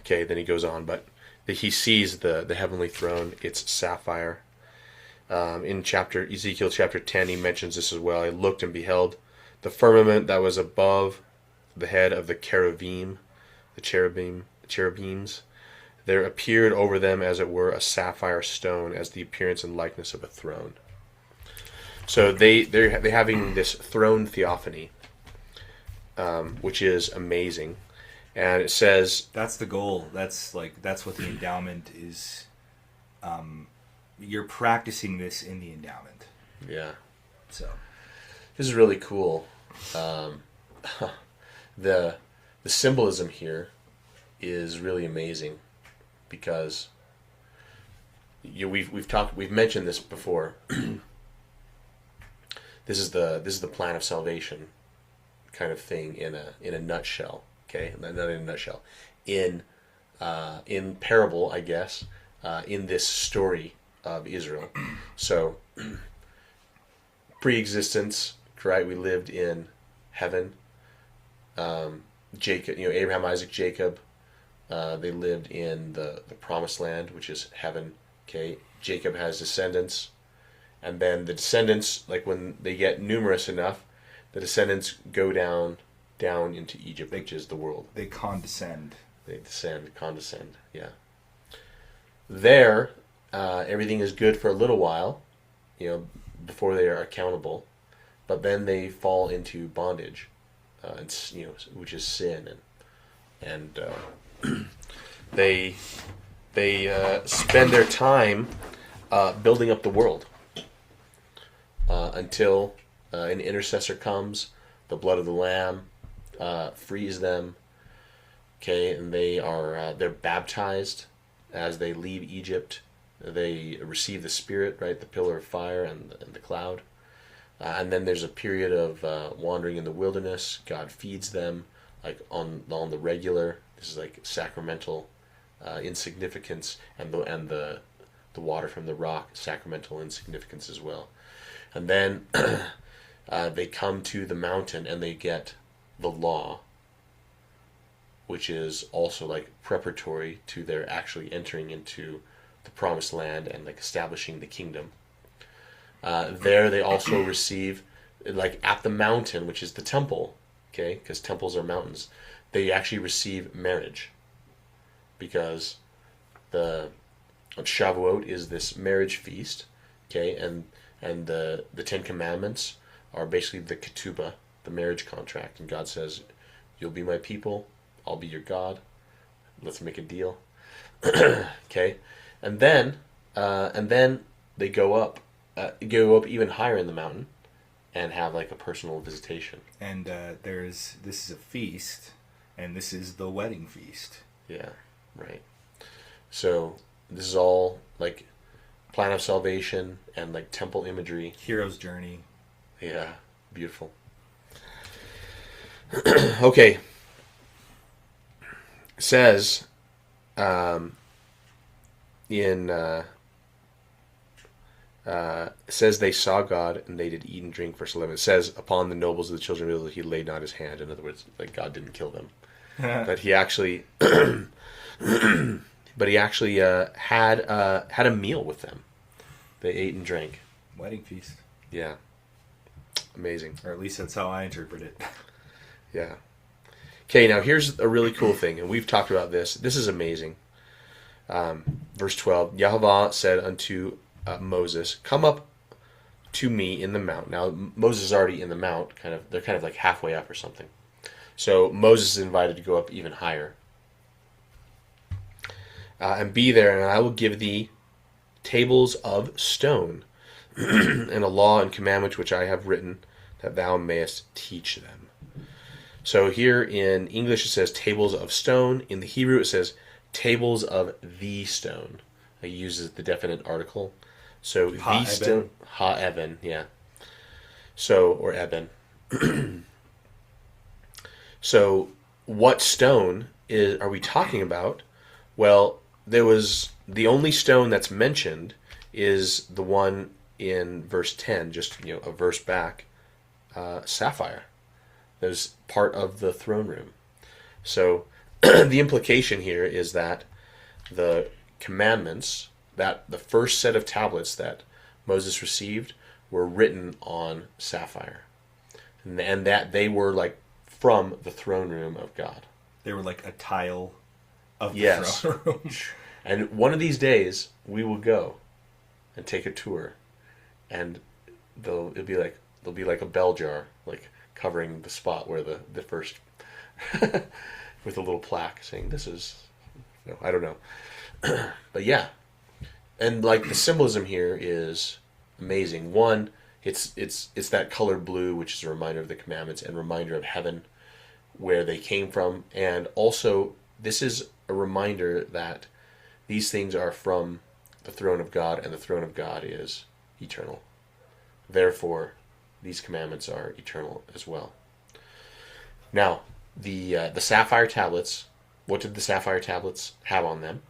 Okay, then he goes on, but he sees the heavenly throne. It's sapphire. In Ezekiel chapter 10, he mentions this as well. I looked and beheld the firmament that was above the head of the cherubims. There appeared over them, as it were, a sapphire stone, as the appearance and likeness of a throne. So they're having this throne theophany, which is amazing. And it says that's the goal. That's what the endowment is. You're practicing this in the endowment. Yeah. So this is really cool. The symbolism here is really amazing, because we've mentioned this before. This is the plan of salvation kind of thing in a nutshell. Okay, not in a nutshell. In parable, I guess, in this story of Israel. So, pre-existence, right? We lived in heaven. Jacob, Abraham, Isaac, Jacob. They lived in the promised land, which is heaven. Okay, Jacob has descendants, and then the descendants, like when they get numerous enough, the descendants go down into Egypt, which is the world. They condescend. They condescend. Yeah. There, everything is good for a little while, before they are accountable, but then they fall into bondage, which is sin, and they spend their time building up the world until an intercessor comes, the blood of the Lamb frees them. Okay, and they're baptized as they leave Egypt. They receive the Spirit, right, the pillar of fire and the cloud. And then there's a period of wandering in the wilderness. God feeds them like on the regular. This is like sacramental insignificance, and the water from the rock, sacramental insignificance as well. And then they come to the mountain and they get the law, which is also like preparatory to their actually entering into the promised land and like establishing the kingdom. There they also receive, like at the mountain, which is the temple, okay, because temples are mountains, they actually receive marriage, because the Shavuot is this marriage feast, okay, and the Ten Commandments are basically the ketubah, the marriage contract, and God says, "You'll be my people, I'll be your God. Let's make a deal." Okay, and then they go up even higher in the mountain, and have like a personal visitation. And this is a feast, and this is the wedding feast. Yeah, right. So this is all like plan of salvation and like temple imagery. Hero's journey. Yeah, beautiful. Okay. It says says they saw God and they did eat and drink. Verse 11. It says, upon the nobles of the children of Israel he laid not his hand. In other words, like God didn't kill them, but he actually had a meal with them. They ate and drank. Wedding feast. Yeah. Amazing. Or at least that's how I interpret it. Yeah. Okay, now here's a really cool thing, and we've talked about this. This is amazing. Verse 12, Yahweh said unto Moses, come up to me in the mount. Now, Moses is already in the mount. They're kind of like halfway up or something. So Moses is invited to go up even higher. And be there, and I will give thee tables of stone, and a law and commandment which I have written, that thou mayest teach them. So here in English it says tables of stone. In the Hebrew it says tables of the stone. It uses the definite article. So the stone, ha-eben, yeah. So, or eben. So what stone are we talking about? Well, the only stone that's mentioned is the one in verse 10, just a verse back, sapphire. That was part of the throne room. So the implication here is that the commandments, that the first set of tablets that Moses received were written on sapphire. And that they were like from the throne room of God. They were like a tile of the Yes. throne room. And one of these days we will go and take a tour, and there'll be like a bell jar like covering the spot where the first with a little plaque saying this is, no, I don't know. But yeah. And like the symbolism here is amazing. One, it's that color blue, which is a reminder of the commandments and reminder of heaven, where they came from. And also, this is a reminder that these things are from the throne of God, and the throne of God is eternal. Therefore, these commandments are eternal as well. Now, the sapphire tablets, what did the sapphire tablets have on them?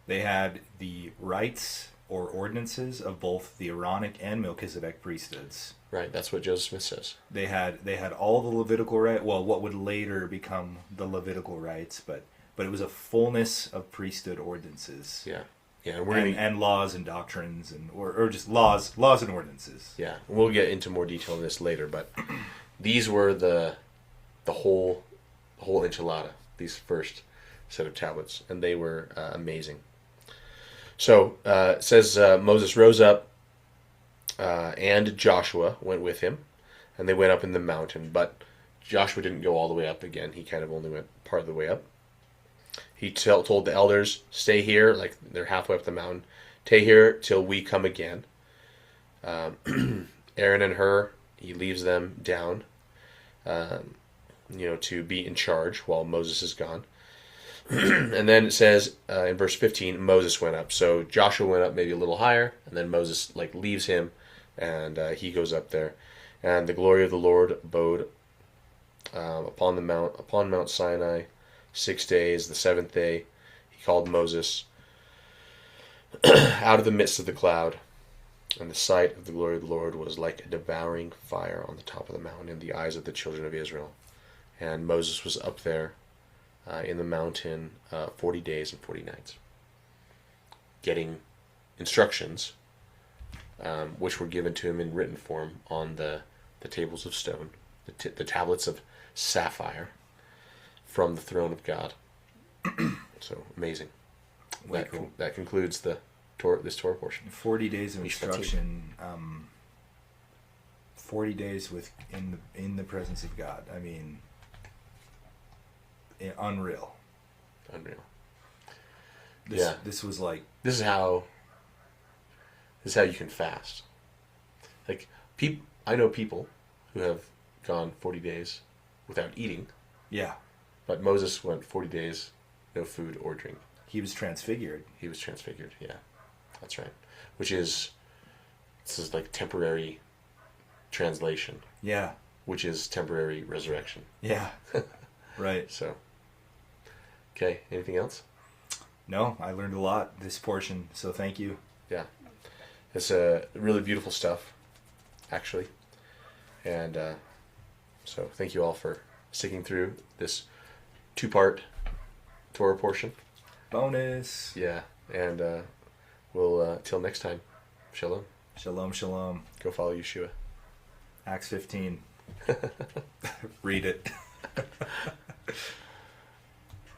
They had the rights or ordinances of both the Aaronic and Melchizedek priesthoods. Right, that's what Joseph Smith says. They had all the Levitical rights, well, what would later become the Levitical rights, but it was a fullness of priesthood ordinances. Yeah. Yeah, and laws and doctrines and or just laws and ordinances. Yeah, we'll get into more detail on this later, but these were the whole enchilada, these first set of tablets, and they were amazing. So it says Moses rose up, and Joshua went with him, and they went up in the mountain. But Joshua didn't go all the way up again. He kind of only went part of the way up. He told the elders, stay here, like they're halfway up the mountain. Stay here till we come again. Aaron and Hur, he leaves them down, to be in charge while Moses is gone. And then it says in verse 15, Moses went up. So Joshua went up maybe a little higher, and then Moses leaves him, and he goes up there. And the glory of the Lord abode upon Mount Sinai 6 days. The seventh day he called Moses out of the midst of the cloud, and the sight of the glory of the Lord was like a devouring fire on the top of the mountain in the eyes of the children of Israel. And Moses was up there in the mountain 40 days and 40 nights, getting instructions, which were given to him in written form on the tables of stone, the tablets of sapphire from the throne of God. So amazing. Cool. That concludes this Torah portion. 40 days of Mishpatim. instruction. 40 days in the presence of God. I mean, unreal. This was like, this is how you can fast. Like I know people who have gone 40 days without eating. yeah, But Moses went 40 days, no food or drink. he was transfigured. He was transfigured, yeah. That's right. This is like temporary translation, Yeah, which is temporary resurrection. yeah, right. So, okay, anything else? No, I learned a lot this portion, so thank you. Yeah. It's really beautiful stuff, actually. And so thank you all for sticking through this 2-part Torah portion. Bonus. Yeah, and we'll, till next time, shalom. Shalom, shalom. Go follow Yeshua. Acts 15. Read it.